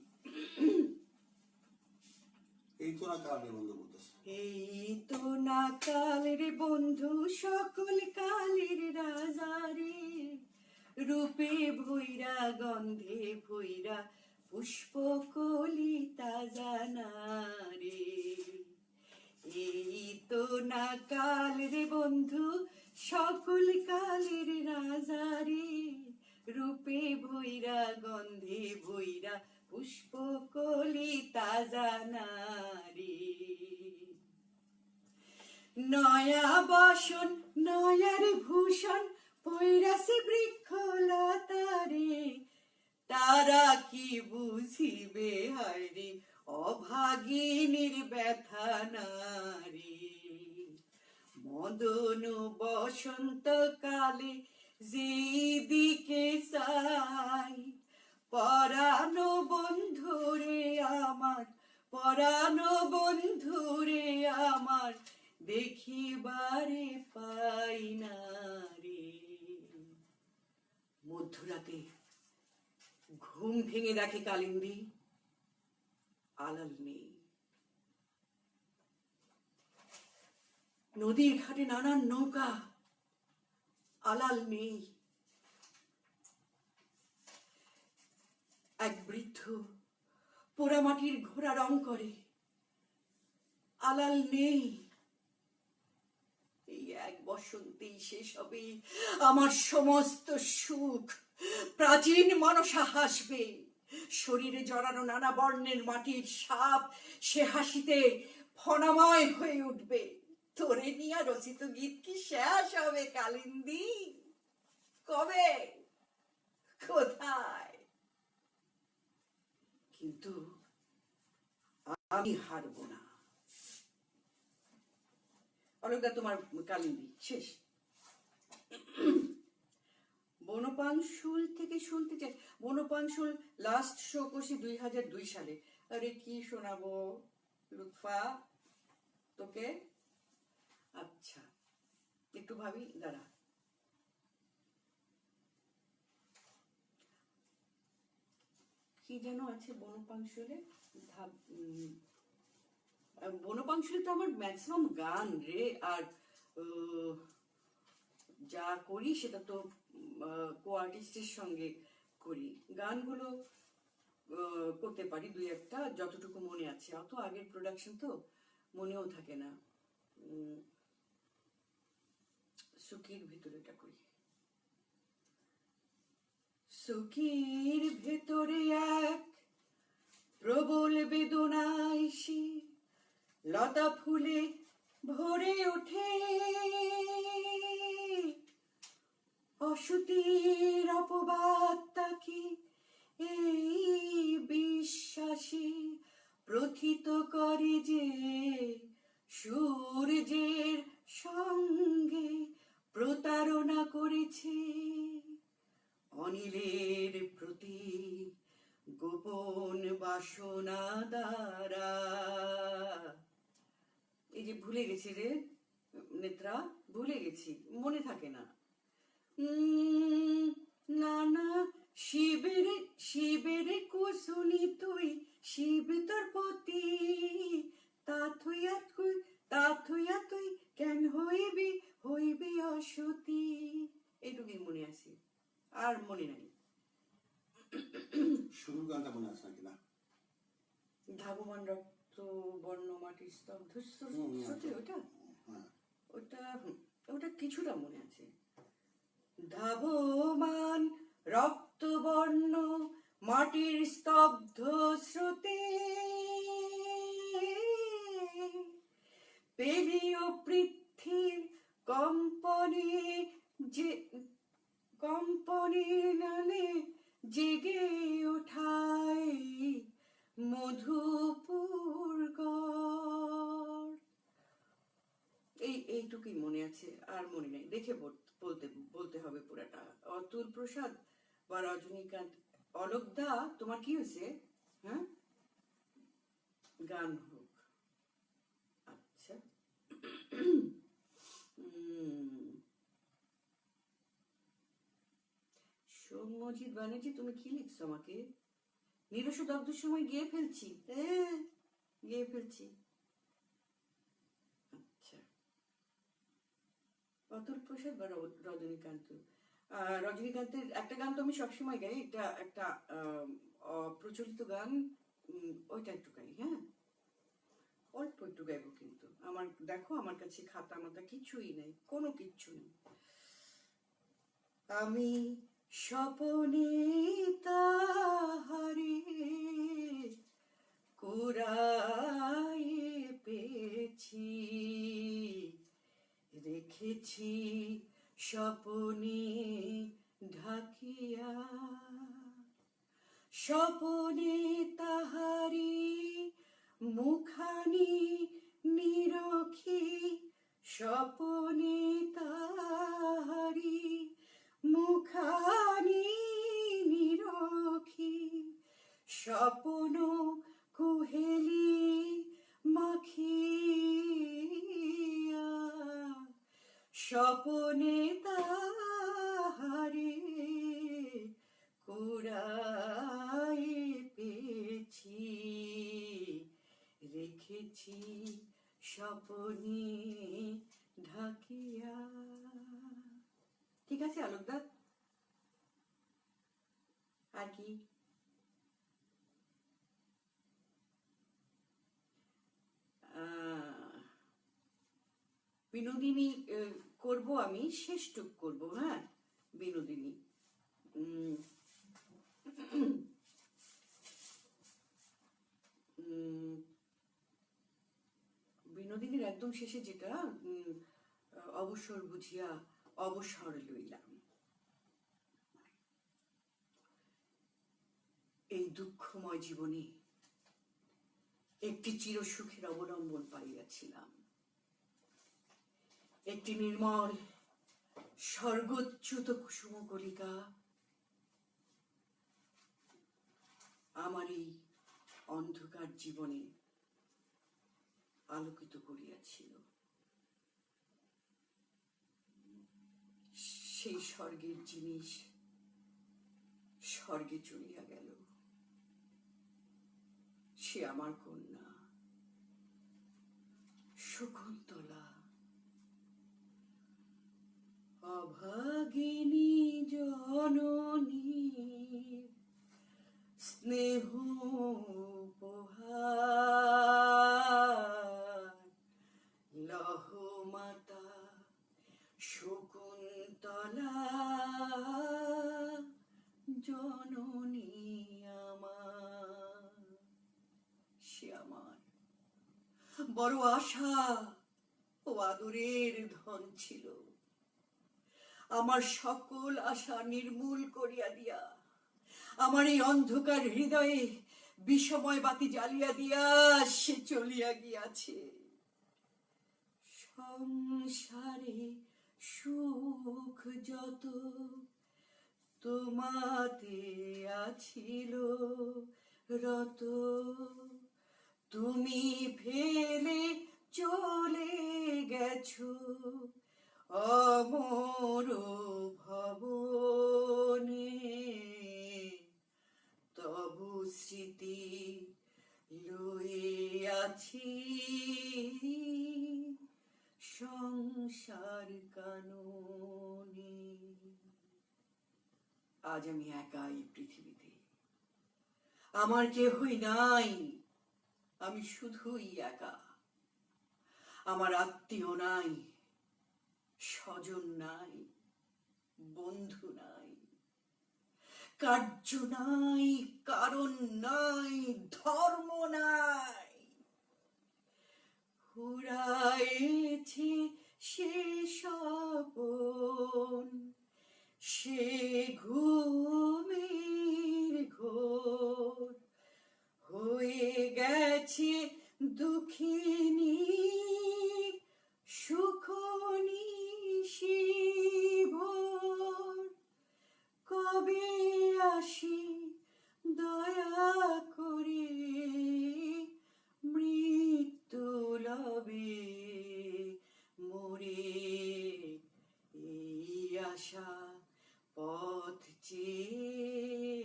Speaker 3: এই তো না কালের বন্ধু বলতেছে,
Speaker 1: এই তো না কালের বন্ধু, সকল কালের রাজা রে, রূপে ভৈরা গন্ধে ভৈরা পুষ্প কলি তাজা রে। এই তো না কাল রে বন্ধু, সকল কালের রাজা রে, রূপে ভৈরা গন্ধে ভৈরা, পুষ্প কলি তাজা নারী। নয়া বসন নয়ার ভূষণ, পৈরাসি বৃক্ষ লতারে, তারা কি বুঝিবে হায়রে, অভাগিনীর ব্যথা নারী। মদন বসন্ত কালে যেদিকে চাই, পরানো বন্ধুরে আমার, পরানো বন্ধুরে আমার, দেখিবারে পাই না রে। মধ্যরাতে ঘুম ভেঙে দেখে কালিন্দী, আলাল নেই। নদীর ঘাটে নানান নৌকা, আলাল নেই। এক বৃদ্ধ পোড়ামাটির ঘোড়া রং করে, আলাল নেই। এই এক বসন্তেই শেষ হবে আমার সমস্ত সুখ, প্রাচীন মনসা হাসবে, শরীরে জড়ানো নানা বর্ণের মাটির সাপ সে হাসিতে ফণাময় হয়ে উঠবে। তোরে নিয়া রচিত গীত কি শেষ হবে কালিন্দী? কবে, কোথায়? কিন্তু আমি হারব না। অলোকদা, তোমার কালিন্দী শেষ। বনপাংশুল থেকে শুনতে চাই। বনপাংশুল লাস্ট শো করছি 2002 সালে। আরে কি শোনাবো লুৎফা তোকে? আচ্ছা একটু ভাবি, দাঁড়া। কি যেন আছে বনপাংশুলে? বনপাংশুলে তো আমার ম্যাক্সিমাম গান রে, আর যা করি সেটা তো কো আর্টিস্টের সঙ্গে করি। গানগুলো করতে পারি দুই একটা, যতটুকু মনে আছে। অত আগের প্রোডাকশন তো মনেও থাকে না। সুখীর ভিতরেটা করি। সুখীর ভেতরে এক প্রবল বেদনা এসে লতা ফুলে ভরে ওঠে, অসুতির অপবাদ তাকে এই বিশ্বাসে প্রথিত করে যে, সূর্যের সঙ্গে প্রতারণা করেছে অনিলের প্রতি গোপন বাসনা দ্বারা। এই যে ভুলে গেছি রে নেত্রা, ভুলে গেছি, মনে থাকে না। নানা শিবের শিবের কুসুনি তুই, শিব তোর পতি, তা থুইয়া তুই কেন হইবি হইবি অসতী। এইটুকুই মনে আছে, আর মনে নাই।
Speaker 3: শুরুর গানটা মনে আছে নাকি? না,
Speaker 1: ধাবমান রক্ত বর্ণ মাটির স্তব্ধ শ্রুতি, ওটা ওটা ওটা কিছুটা মনে আছে। ধাবমান রক্তবর্ণ মাটির স্তব্ধ স্রোতে, পেলীয় পৃথ্বীর কম্পনে যে কম্পনে নালে জেগে ওঠায় মধুপুর গড়। এইটুকুই মনে আছে, আর মনে নেই। দেখে বলতে হবে পুরাটা। অতুল প্রসাদ বা রজনীকান্ত। অলোকদা, তোমার কি হয়েছে? হ্যাঁ, গান হোক। আচ্ছা সৌম্যজিৎ ব্যানার্জি, তুমি কি লিখছো আমাকে? নিরস দগ্ধের সময় গিয়ে ফেলছি, গিয়ে ফেলছি। আচ্ছা, অতুল প্রসাদ বা রজনীকান্ত। রজনীকান্তের একটা গান তো আমি সবসময় গাই, এটা একটা প্রচলিত গান, ওইটা একটু গাই। হ্যাঁ, অল্প একটু গাইবো, কিন্তু আমার দেখো আমার কাছে খাতা মাতা কিছুই নেই, কোনো কিচ্ছু নেই। আমি স্বপনে তাহারে কুড়ায়ে পেয়েছি, রেখেছি স্বপনে ঢাকিয়া, স্বপনে তাহারি মুখানি নিরখি, স্বপনে তাহারি মুখানি নিরখি, স্বপন কুহেলি মাখিয়া, স্বপনে তাহারে কুড়ায়ে পেয়েছি, রেখেছি স্বপনে ঢাকিয়া। ঠিক আছে আলোকদা? আর কি? বিনোদিনী করব আমি, শেষটুক করব। হ্যাঁ, বিনোদিনী বিনোদিনীর একদম শেষে যেটা অবসর বুঝিয়া অবসর লইলাম, এই দুঃখময় জীবনে একটি চিরসুখের অবলম্বন পাইয়াছিলাম, একটি নির্মল স্বর্গচ্যুত কুসুম কলিকা আমার এই অন্ধকার জীবনে আলোকিত করিয়াছিল। সেই স্বর্গের জিনিস স্বর্গে চলিয়া গেল, সে আমার কন্যা শকুন্তলা। অভাগিনী জননী স্নেহ উপহার, লহ মাতা শকুন্তলা জননী আমার। সে আমার বড় আশা ও আদরের ধন ছিল, আমার সকল আশা নির্মূল করিয়া দিয়া আমার এই অন্ধকার হৃদয়ে বিষময় বাতি জ্বালিয়া দিয়া সে চলিয়া গিয়াছে। সংসারে সুখ যত তোমাতে আছিল রত, তুমি ফেলে চলে গেছো অমর ভবনে, তবু স্মৃতি লয়ে আছি সংসার কাননে। আজ আমি একাই পৃথিবীতে, আমার কেহই নাই, আমি শুধুই একা। আমার আত্মীয় নাই, স্বজন নাই, বন্ধু নাই, কার্য নাই, কারণ নাই, ধর্ম নাই। ফুরাইছে সে স্বপন, সে ঘুমের ঘোর, হয়ে গেছে দুঃখিনী সুখ নিশিভোর। কবে আসি দয়া করে মৃত্যু লবে মোরে, এই আশা পথ চেয়ে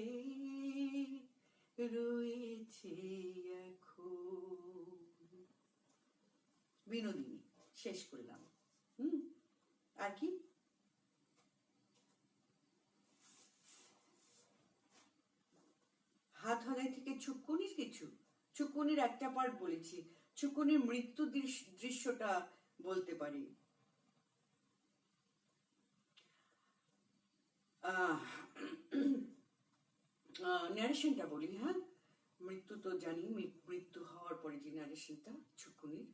Speaker 1: রয়েছে এখন। বিনোদিনী শেষ করলাম। আর কি? হাত হারাই থেকে চুপকনির কিছু, চুপকনির একটা পার্ট বলেছি, ছুকুনির মৃত্যু দৃশ্যটা বলতে পারি। ন্যারেশনটা বলি। হ্যাঁ, মৃত্যু তো জানি, মৃত্যু হওয়ার পরে যে ন্যারেশনটা ছুকুনির।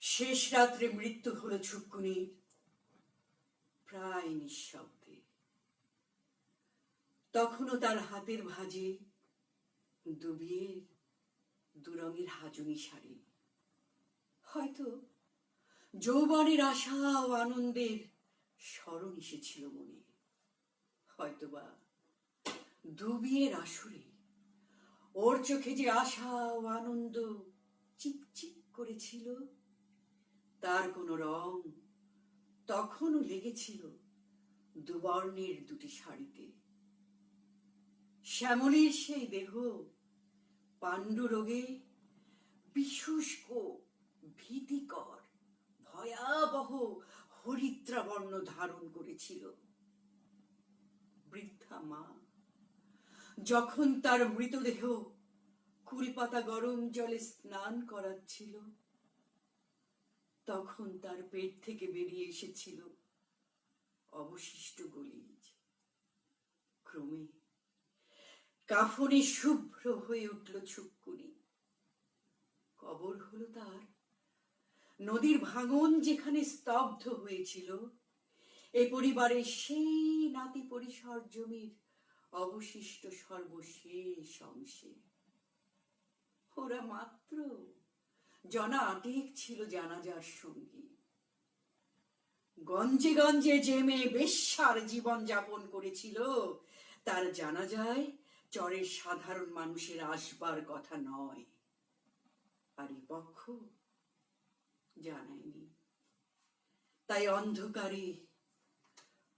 Speaker 1: শেষ রাত্রে মৃত্যু হলো ছুকুনির, প্রায় নিঃশব্দে। তখনও তার হাতের ভাঁজে দুবিয়ের দুরঙের হাজুনি শাড়ি। হয়তো যৌবনের আশা ও আনন্দের স্মরণ এসেছিল মনে, হয়তোবা দুবিয়ের আসরে ওর চোখে যে আশা ও আনন্দ চিকচিক করেছিল, তার কোনো রং তখনও লেগেছিল দুবর্ণের দুটি শাড়িতে। শ্যামলীর সেই দেহ পাণ্ডুরোগে বিশুষ্ক, ভীতিকর, ভয়াবহ হরিদ্রাবর্ণ ধারণ করেছিল। বৃদ্ধা মা যখন তার মৃতদেহ কুলপাতা গরম জলে স্নান করাচ্ছিল, তখন তার পেট থেকে বেরিয়ে এসেছিল অবশিষ্ট গলিজ। ক্রমে কাফনে শুভ্র হয়ে উঠল ছুকুনি। কবর হলো তার নদীর ভাঙন যেখানে স্তব্ধ হয়েছিল, এ পরিবারের সেই নাতি পরিসর জমির অবশিষ্ট সর্বশেষ অংশে। ওরা মাত্র জনা আটেক ছিল জানাজার সঙ্গী। গঞ্জে গঞ্জে যে মেয়ে বেশ্যার জীবন যাপন করেছিল, তার জানাজায় চরের সাধারণ মানুষের আসবার কথা নয়। আর এ পক্ষ জানায়নি। তাই অন্ধকারে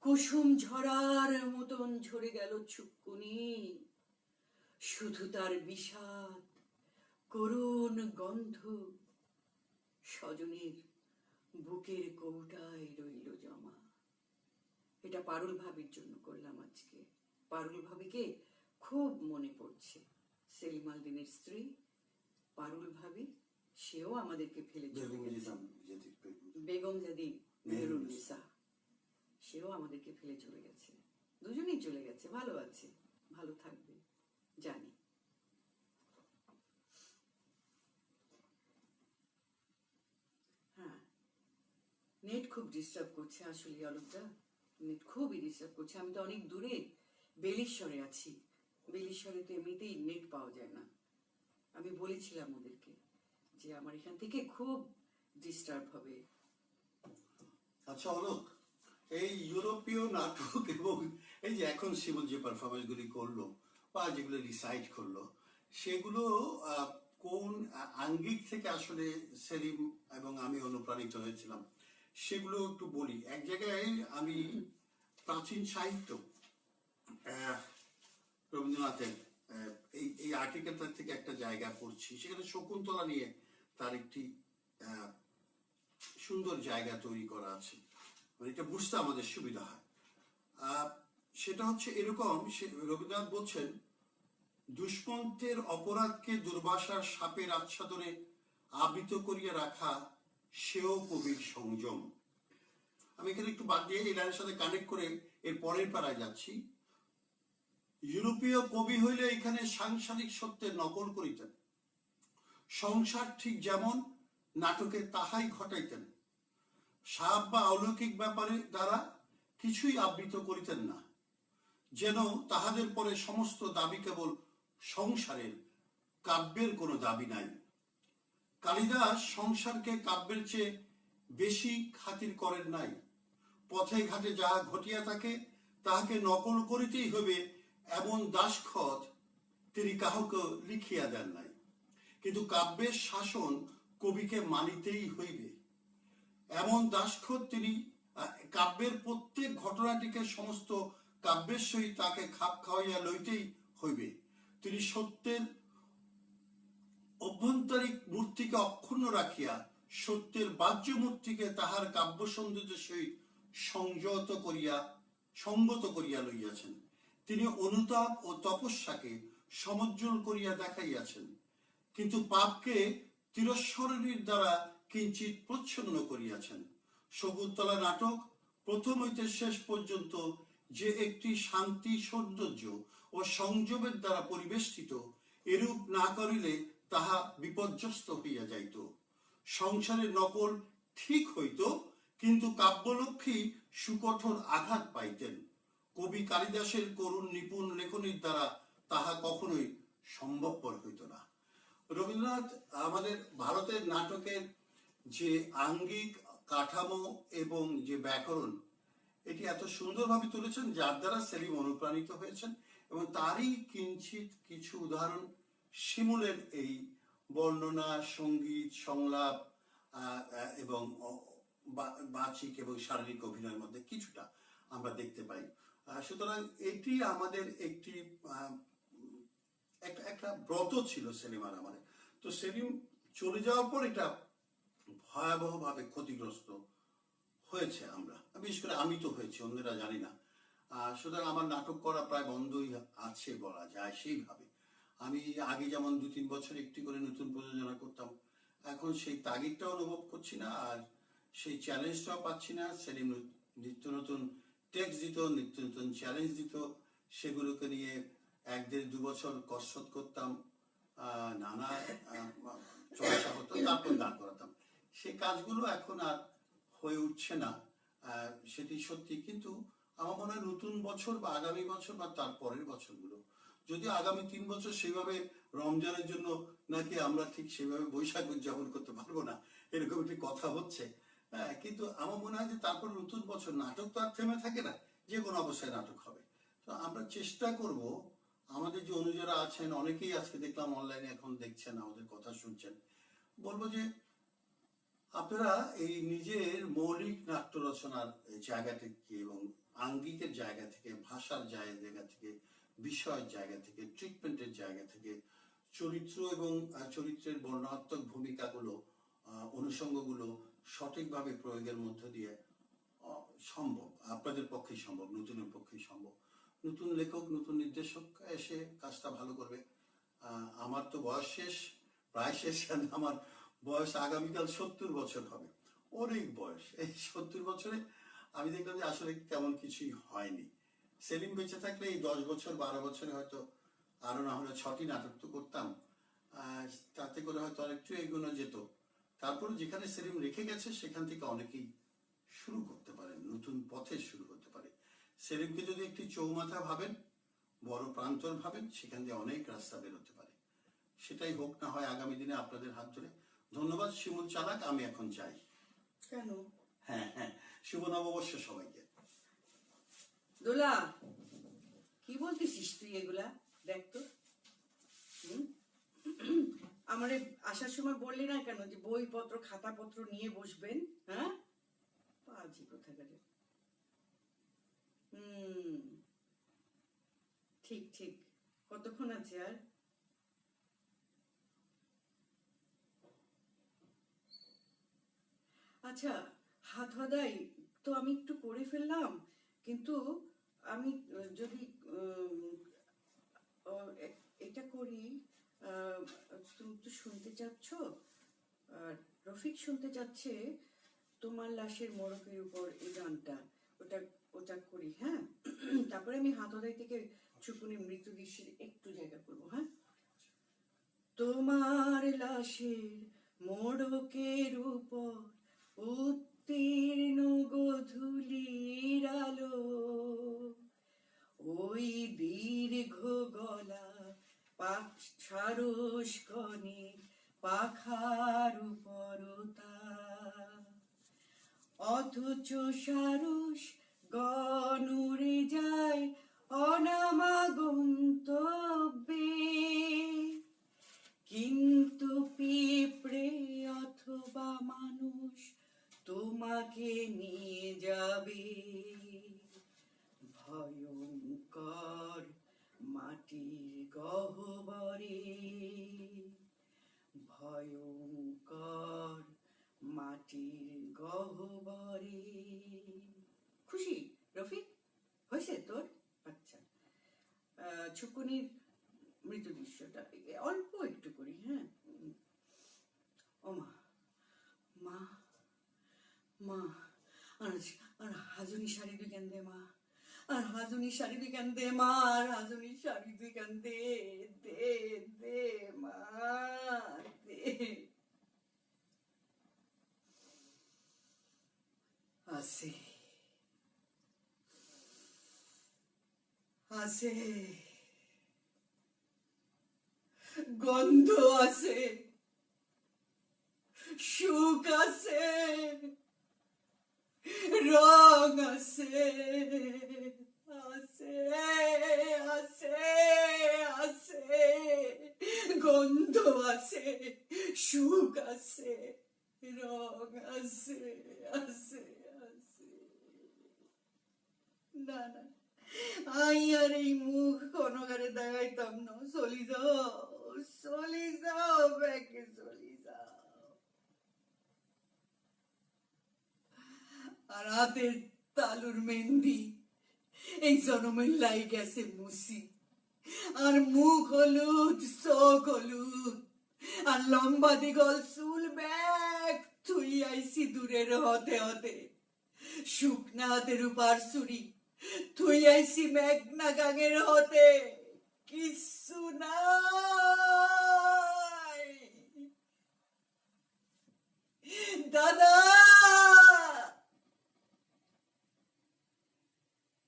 Speaker 1: কুসুম ঝরার মতন ঝরে গেল ছুকুনি। শুধু তার বিষাদ করুণ গন্ধ স্বজনের বুকের কৌটায় রইল জমা। এটা পারুল ভাবির জন্য করলাম আজকে। পারুল ভাবিকে খুব মনে পড়ছে। সেলিম আল দীনের স্ত্রী পারুল ভাবি, সেও আমাদেরকে ফেলে চলে গেছে। বেগম জাদি মেহেরুন্নিসা, সেও আমাদেরকে ফেলে চলে গেছে। দুজনেই চলে গেছে, ভালো আছে, ভালো থাকবে জানি। হ্যাঁ, নেট খুব ডিস্টার্ব করছে আসলে অলকটা, নেট খুবই ডিস্টার্ব করছে। আমি তো অনেক দূরে বেলিশ্বরে আছি। বেলিশ্বরে তো এমনিতেই নেট পাওয়া যায় না। আমি বলেছিলাম ওদেরকে যে আমার এখান থেকে খুব ডিস্টার্ব হবে।
Speaker 3: আচ্ছা অলোক, এই ইউরোপীয় নাটক এবং এই যে এখন শিবন যে পারফরমেন্স গুলি করলো বা যেগুলো রিসাইট করলো, সেগুলো কোন আঙ্গিক থেকে আসলে সেলিম এবং আমি অনুপ্রাণিত হয়েছিলাম সেগুলো একটু বলি। এক জায়গায় আমি প্রাচীন সাহিত্য রবীন্দ্রনাথের এই আর্টিকেলটা থেকে একটা জায়গা পড়ছি, সেখানে শকুন্তলা নিয়ে তার একটি সুন্দর জায়গা তৈরি করা আছে, মানে এটা বুঝতে আমাদের সুবিধা হয়। সেটা হচ্ছে এরকম, রবীন্দ্রনাথ বলছেন, দুষ্মন্তের অপরাধকে দুর্বাসার সাপের আচ্ছাদনে আবৃত করিয়া রাখা সেও কবির সংযম। আমি এখানে একটু বাদ দিয়ে এই লাইনের সাথে কানেক্ট করে এর পরের পাড়ায় যাচ্ছি। ইউরোপীয় কবি হইলে এখানে সাংসারিক সত্যের নকল করিতেন, সংসার ঠিক যেমন নাটকে তাহাই ঘটাইতেন, সাপ বা অলৌকিক ব্যাপারে দ্বারা কিছুই আবৃত করিতেন না, যেন তাহাদের পরে সমস্ত দাবি কেবল সংসারের, কাব্যের কোনো দাবি নাই। কালিদাস সংসারকে কাব্যের চেয়ে বেশি খাতির করেন নাই। পথে ঘাটে যাহা ঘটিয়া থাকে তাহাকে নকল করিতেই হবে এমন দাসখত তিনি কাহাকে লিখিয়া দেন নাই। কিন্তু কাব্যের শাসন কবিকে মানিতেই হইবে এমন দাসখত তিনি কাব্যের প্রত্যেক ঘটনাটিকে সমস্ত কাব্যের সহিত তাকে খাপ খাওয়াইয়া লইতেই হইবে। তিনি সত্যের অভ্যন্তরিক মূর্তিকে অক্ষুণ্ণ রাখিয়া সত্যের বাহ্য মূর্তিকে তাহার কাব্য সৌন্দর্যের সহিত সঙ্গত করিয়া লইয়াছেন। তিনি অনুতাপ ও তপস্যাকে সমজ্জ্বল করিয়া দেখাইয়াছেন। কিন্তু পাপকে তিরস্মরণীর দ্বারা কিঞ্চিত প্রচ্ছন্ন করিয়াছেন। শকুন্তলা নাটক প্রথম হইতে শেষ পর্যন্ত যে একটি শান্তি সৌন্দর্য ও সংযমের দ্বারা পরিবেষ্টিত, এরূপ না করিলে তাহা বিপর্যস্ত হইয়া যাইত। সংসারের নকল ঠিক হইত, কিন্তু কাব্যলক্ষ্মী সুকঠোর আঘাত পাইতেন। কবি কালিদাসের করুণ নিপুণ লেখনীর দ্বারা তাহা কখনোই সম্ভবপর হইত না। রবীন্দ্রনাথ আমাদের ভারতের নাটকের যে আঙ্গিক কাঠামো এবং যে ব্যাকরণ, এটি এত সুন্দরভাবে তুলেছেন, যার দ্বারা সেলিম অনুপ্রাণিত হয়েছেন। এবং তারই কিঞ্চিত কিছু উদাহরণ শিমুলের এই বর্ণনা, সঙ্গীত, সংলাপ এবং বাচিক এবং শারীরিক অভিনয়ের মধ্যে কিছুটা আমরা দেখতে পাই। সুতরাং এটি আমাদের একটি একটা ব্রত ছিল সেলিমার আমাদের। তো সেলিম চলে যাওয়ার পর এটা ভয়াবহভাবে ক্ষতিগ্রস্ত হয়েছে। আমরা বিশেষ করে আমি তো হয়েছি, অন্যরা জানি না। সুতরাং আমার নাটক করা প্রায় বন্ধই আছে বলা যায়। সেইভাবে আমি আগে যেমন 2-3 বছর একটি করে নতুন প্রযোজনা করতাম, এখন সেই তাগিদটা অনুভব করছি না, আর সেই চ্যালেঞ্জটাও পাচ্ছি না। সেলিম নিত্য নতুন টেক্সট দিত, নিত্য নতুন চ্যালেঞ্জ দিত, সেগুলোকে নিয়ে 1-1.5-2 বছর কসরত করতাম, নানা চর্চা হতো, তারপর দাঁড় করাতাম। সেই কাজগুলো এখন আর হয়ে উঠছে না, সেটি সত্যি। কিন্তু আমার মনে হয় নতুন বছর বা আগামী বছর বা তার পরের বছরগুলো, যদিও আগামী 3 বছর সেইভাবে রমজানের জন্য নাকি আমরা ঠিক সেভাবে বৈশাখ উদযাপন করতে পারবো না, এরকম একটি কথা হচ্ছে। কিন্তু আমার মনে হয় যে তারপর নতুন বছর, নাটক তো আর থেমে থাকে না, যে কোনো অবস্থায় নাটক হবে। তো আমরা চেষ্টা করব, আমাদের যে অনুযারা আছেন, অনেকেই আজকে দেখলাম অনলাইনে এখন দেখছেন, আমাদের কথা শুনছেন, বলবো যে আপনারা এই নিজের মৌলিক নাট্য রচনার জায়গা থেকে এবং আঙ্গিকের জায়গা থেকে, ভাষার জায়গা থেকে, বিষয়ের জায়গা থেকে, ট্রিটমেন্টের জায়গা থেকে চরিত্র এবং চরিত্রের বর্ণনাত্মক ভূমিকাগুলো, অনুষঙ্গগুলো সঠিকভাবে প্রয়োগের মধ্য দিয়ে সম্ভব, আপনাদের পক্ষেই সম্ভব, নতুনের পক্ষেই সম্ভব। নতুন লেখক, নতুন নির্দেশক এসে কাজটা ভালো করবে। আমার তো বয়স শেষ, প্রায় শেষ। আমার বয়স আগামীকাল 70 বছর হবে, অনেক বয়স। এই 70 বছরে আমি দেখলাম যে আসলে তেমন কিছুই হয়নি। সেলিম বেঁচে থাকলে এই 10 বছর 12 বছরে হয়তো আরো না হলে 6টি নাটক তো করতাম, তাতে করে হয়তো আরেকটু এগোনো যেত। তারপর যেখানে সেলিম রেখে গেছে সেখান থেকে অনেকেই শুরু করতে পারেন, নতুন পথে শুরু করতে পারে। সেলিমকে যদি একটি চৌমাথা ভাবেন, বড় প্রান্তর ভাবেন, সেখান দিয়ে অনেক রাস্তা বেরোতে পারে। সেটাই হোক না হয় আগামী দিনে আপনাদের হাত ধরে। ধন্যবাদ শিমুল চালাক, আমি এখন চাই।
Speaker 1: কেন?
Speaker 3: হ্যাঁ হ্যাঁ, শুভ নববর্ষ সবাইকে।
Speaker 1: দোলা, কি বলতেছিস তুই এগুলা? দেখ তো, আমারে আসার সময় বললি না কেন যে বইপত্র খাতাপত্র নিয়ে বসবেন? হ্যাঁ, পাজি কোথাকারে। ঠিক ঠিক, কতক্ষণ আছে আর? আচ্ছা, হাত হদাই তো আমি একটু করে ফেললাম, কিন্তু আমি যদি এটা করি, তুমি তো শুনতে চাচ্ছ, রফিক শুনতে চাচ্ছে তোমার লাশের মোড়কের উপর এই গানটা, ওটা ওটা করি। হ্যাঁ, তারপরে আমি হাত হদাই থেকে চুকুনি মৃত্যু দৃশ্যের একটু জায়গা করবো। হ্যাঁ, তোমার লাশের মোড়কের উপর উত্তীর্ণ গোধূলির আলো, ওই দীর্ঘ গলা সারস কনে পাখার উপরতা, অথচ সারস গনুরে যায় অনামা গন্তব্যে, কিন্তু পিঁপড়ে অথবা মানুষ তোমাকে নিয়ে যাবে ভয়ঙ্কর মাটির গহ্বরে, ভয়ঙ্কর মাটির গহ্বরে। খুশি রফিক? হয়েছে তোর? আচ্ছা, ছুকুনির মৃত দৃশ্যটা অল্প একটু করি। হ্যাঁ, ও মা, মা, মা, আর হাজুনি শাড়ি দুইখান দে মা, আর হাজুনি শাড়ি দুইখান দে মা, আর হাজুনি শাড়ি দুইখান দে, দে দে মা, দে। আছে আছে, গন্ধ আছে, সুখ আছে, রং আছে, আছে আছে আছে, গন্ধ আছে, সুখ আছে, রং আছে, আছে আছে। না না, আই আর এই মুখ কোনকারে দেখাইতাম না, চলি যাও ব্যাগে চলি যাও। আর হাতের তালুর মেহেন্দি এই জনমের লাই গেছে মুসি, আর মুখ হলুদ, চোখ হলুদ, আর লম্বা দিগল চুল ব্যাগ থুই আইসি দূরের হতে হতে, শুকনা হাতে রূপার চুরি থুই আইসি মেঘনা গাঙের হতে, কিচ্ছু নাই দাদা,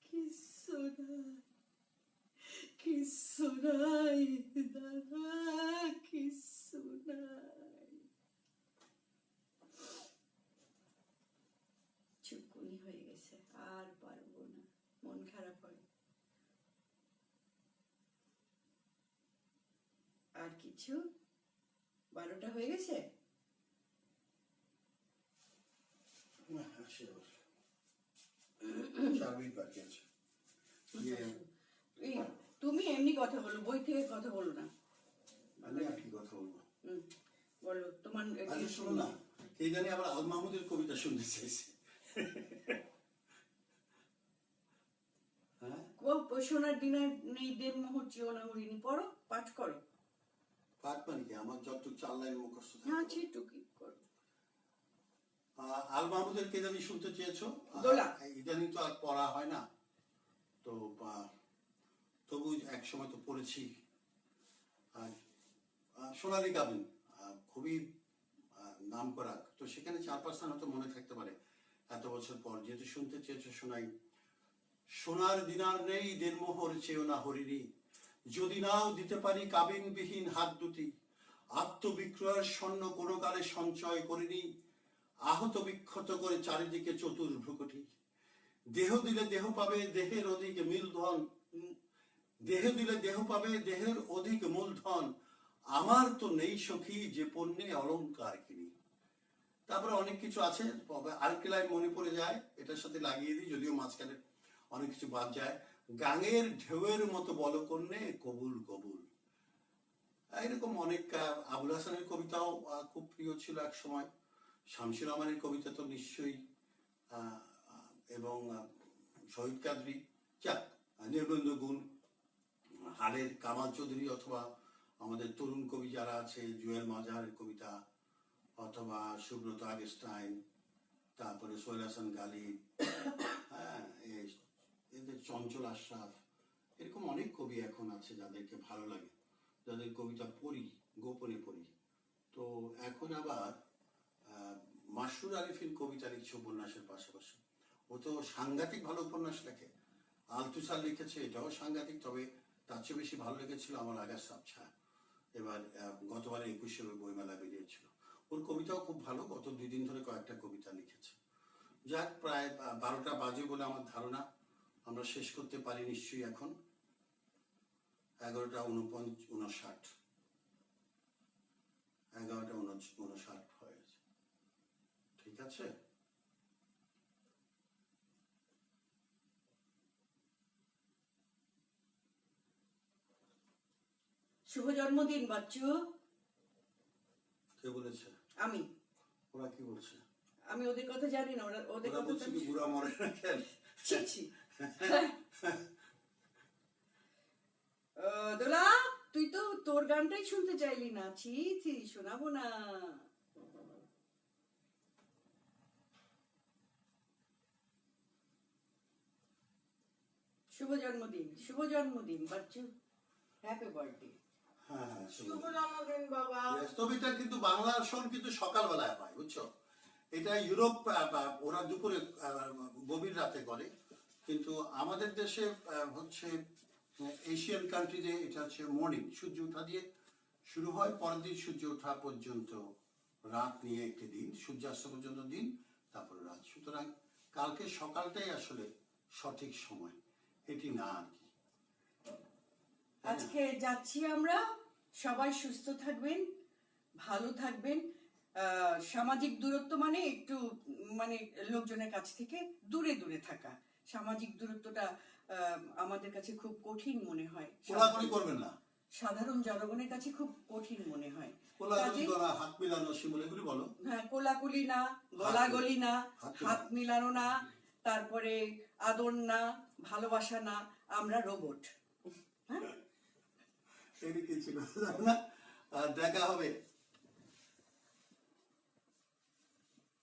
Speaker 1: কিচ্ছু নাই, কিচ্ছু নাই দাদা, কিচ্ছু নাই। চুপকুনি হয়ে গেছে, আর পারবো না, মন খারাপ হয়। আর কিছু? 12টা হয়ে গেছে? এই, তুমি এমনি কথা বলো, বই থেকে কথা বলো না।
Speaker 3: আমি আর কি কথা বলবো?
Speaker 1: বলো তোমার।
Speaker 3: আচ্ছা শোনো না, কে জানি আবার আল মাহমুদের কবিতা শুনতে চাইছে। হ্যাঁ,
Speaker 1: সোনার দিনের নেই দেব মোহর চেয়েও না হরিণী, পড়ো, পাঠ করো।
Speaker 3: পাঠ মানে কি? আমার যতটুকু 4 লাইন মুখস্থ থাকে।
Speaker 1: হ্যাঁ, সেটুকুই করো।
Speaker 3: আল মাহমুদের কে জানি শুনতে চেয়েছো?
Speaker 1: দোলা।
Speaker 3: ইদানিং তো আর পড়া হয় না, তো তবু এক সময় তো পড়েছি। আর সোনালী কাবিন খুবই নাম করা, তো সেখানে 4-5 স্থান হয়তো মনে থাকতে পারে এত বছর পর। যেহেতু শুনতে চেয়েছো শোনাই। সোনার দিনার নেই দেড়মোহর চেয়েও না হরিণী, যদি নাও দিতে পারি কাবিনবিহীন হাত দুটি, আত্মবিক্রয়ের স্বর্ণ কোনো কালে সঞ্চয় করিনি, আহত বিক্ষত করে চারিদিকে চতুর ভ্রুকুটি। দেহ দিলে দেহ পাবে দেহের অধিক মূলধন, দেহ দিলে দেহ পাবে দেহের অধিক মূলধন, আমার তো নেই সখী যে পণ্যে অলংকার কিনি। তারপরে অনেক কিছু আছে, আরেকটি লাইন মনে পড়ে যায়, এটার সাথে লাগিয়ে দিই, যদিও মাঝখানে অনেক কিছু বাদ যায়। গাঙের ঢেউয়ের মতো বল কন্যে কবুল কবুল। এরকম অনেক। আবুল হাসানের কবিতাও খুব প্রিয় ছিল এক সময়। শামসুর রহমানের কবিতা তো নিশ্চয়ই, এবং শহীদ কাদরি, যাক, নির্বন্ধ গুণ, হালের কামাল চৌধুরী, অথবা আমাদের তরুণ কবি যারা আছে, জুয়েল মাজারের কবিতা, অথবা সুব্রত আগস্টাইন, তারপরে সোহেল হাসান গালিব, হ্যাঁ, এদের চঞ্চল আশরাফ, এরকম অনেক কবি এখন আছে যাদেরকে ভালো লাগে, যাদের কবিতা পড়ি, গোপনে পড়ি। তো এখন আবার মাসরুর আরিফিন কবিতা লিখছে উপন্যাসের পাশাপাশি। ও তো সাংঘাতিক ভালো উপন্যাস লেখে। আলতুসার লিখেছে, এটাও সাংঘাতিক, তবে তার চেয়ে বেশি ভালো লেগেছিল আমার আগা সাবছা। এবার গতবারে 21শে বইমেলা বেরিয়েছিল। ওর কবিতাও খুব ভালো, গত 2 দিন ধরে কয়েকটা কবিতা লিখেছে। যাক, প্রায় 12টা বাজে বলে আমার ধারণা, আমরা শেষ করতে পারি নিশ্চয়ই এখন। 11:59 হয়েছে, ঠিক আছে।
Speaker 1: শুভ জন্মদিন বাচ্চু।
Speaker 3: কে বলেছে?
Speaker 1: আমি।
Speaker 3: ওরা কি বলছে?
Speaker 1: আমি ওদের কথা জানি না, ওদের কথা
Speaker 3: বলছে কি বুড়া মরে না কেন?
Speaker 1: ছি ছি। দোলা, তুই তো তোর গানটাই শুনতে চাইলি না। ছি ছি, শোনাবো না। শুভ জন্মদিন বাচ্চু, হ্যাপি বার্থডে।
Speaker 3: হ্যাঁ হ্যাঁ
Speaker 4: শুভ জন্মদিন বাবা।
Speaker 3: Yes, তবে এটা কিন্তু বাংলার শোন কিন্তু সকালবেলায় হয় বুঝছো, এটা ইউরোপ ওরা দুপুরে গভীর রাতে করে, কিন্তু আমাদের দেশে হচ্ছে এশিয়ান কান্ট্রিজে এটা হচ্ছে মর্নিং, সূর্য ওঠা দিয়ে শুরু হয়, পরের দিন সূর্য ওঠা পর্যন্ত রাত নিয়ে একটি দিন, সূর্যাস্ত পর্যন্ত দিন, তারপরে রাত। সুতরাং কালকে সকালটাই আসলে সঠিক সময়, এটি না আর কি।
Speaker 1: আজকে যাচ্ছি আমরা, সবাই সুস্থ থাকবেন, ভালো থাকবেন। সামাজিক দূরত্ব মানে একটু মানে লোকজনের কাছ থেকে দূরে দূরে থাকা। সামাজিক দূরত্বটা আমাদের কাছে খুব কঠিন মনে হয়,
Speaker 3: কোলাকুলি করবেন না,
Speaker 1: সাধারণ জনগণের কাছে খুব কঠিন মনে হয়।
Speaker 3: কোলাকুলি
Speaker 1: কাজেই-
Speaker 3: করা, হাত মিলানো, শিমুল এগুলি বলো।
Speaker 1: হ্যাঁ, কোলাকুলি না, গলাগলি না, হাত মিলানো না, তারপরে আদর না, ভালোবাসা না, আমরা রোবট। হ্যাঁ,
Speaker 3: এটি কিছু না, দেখা হবে।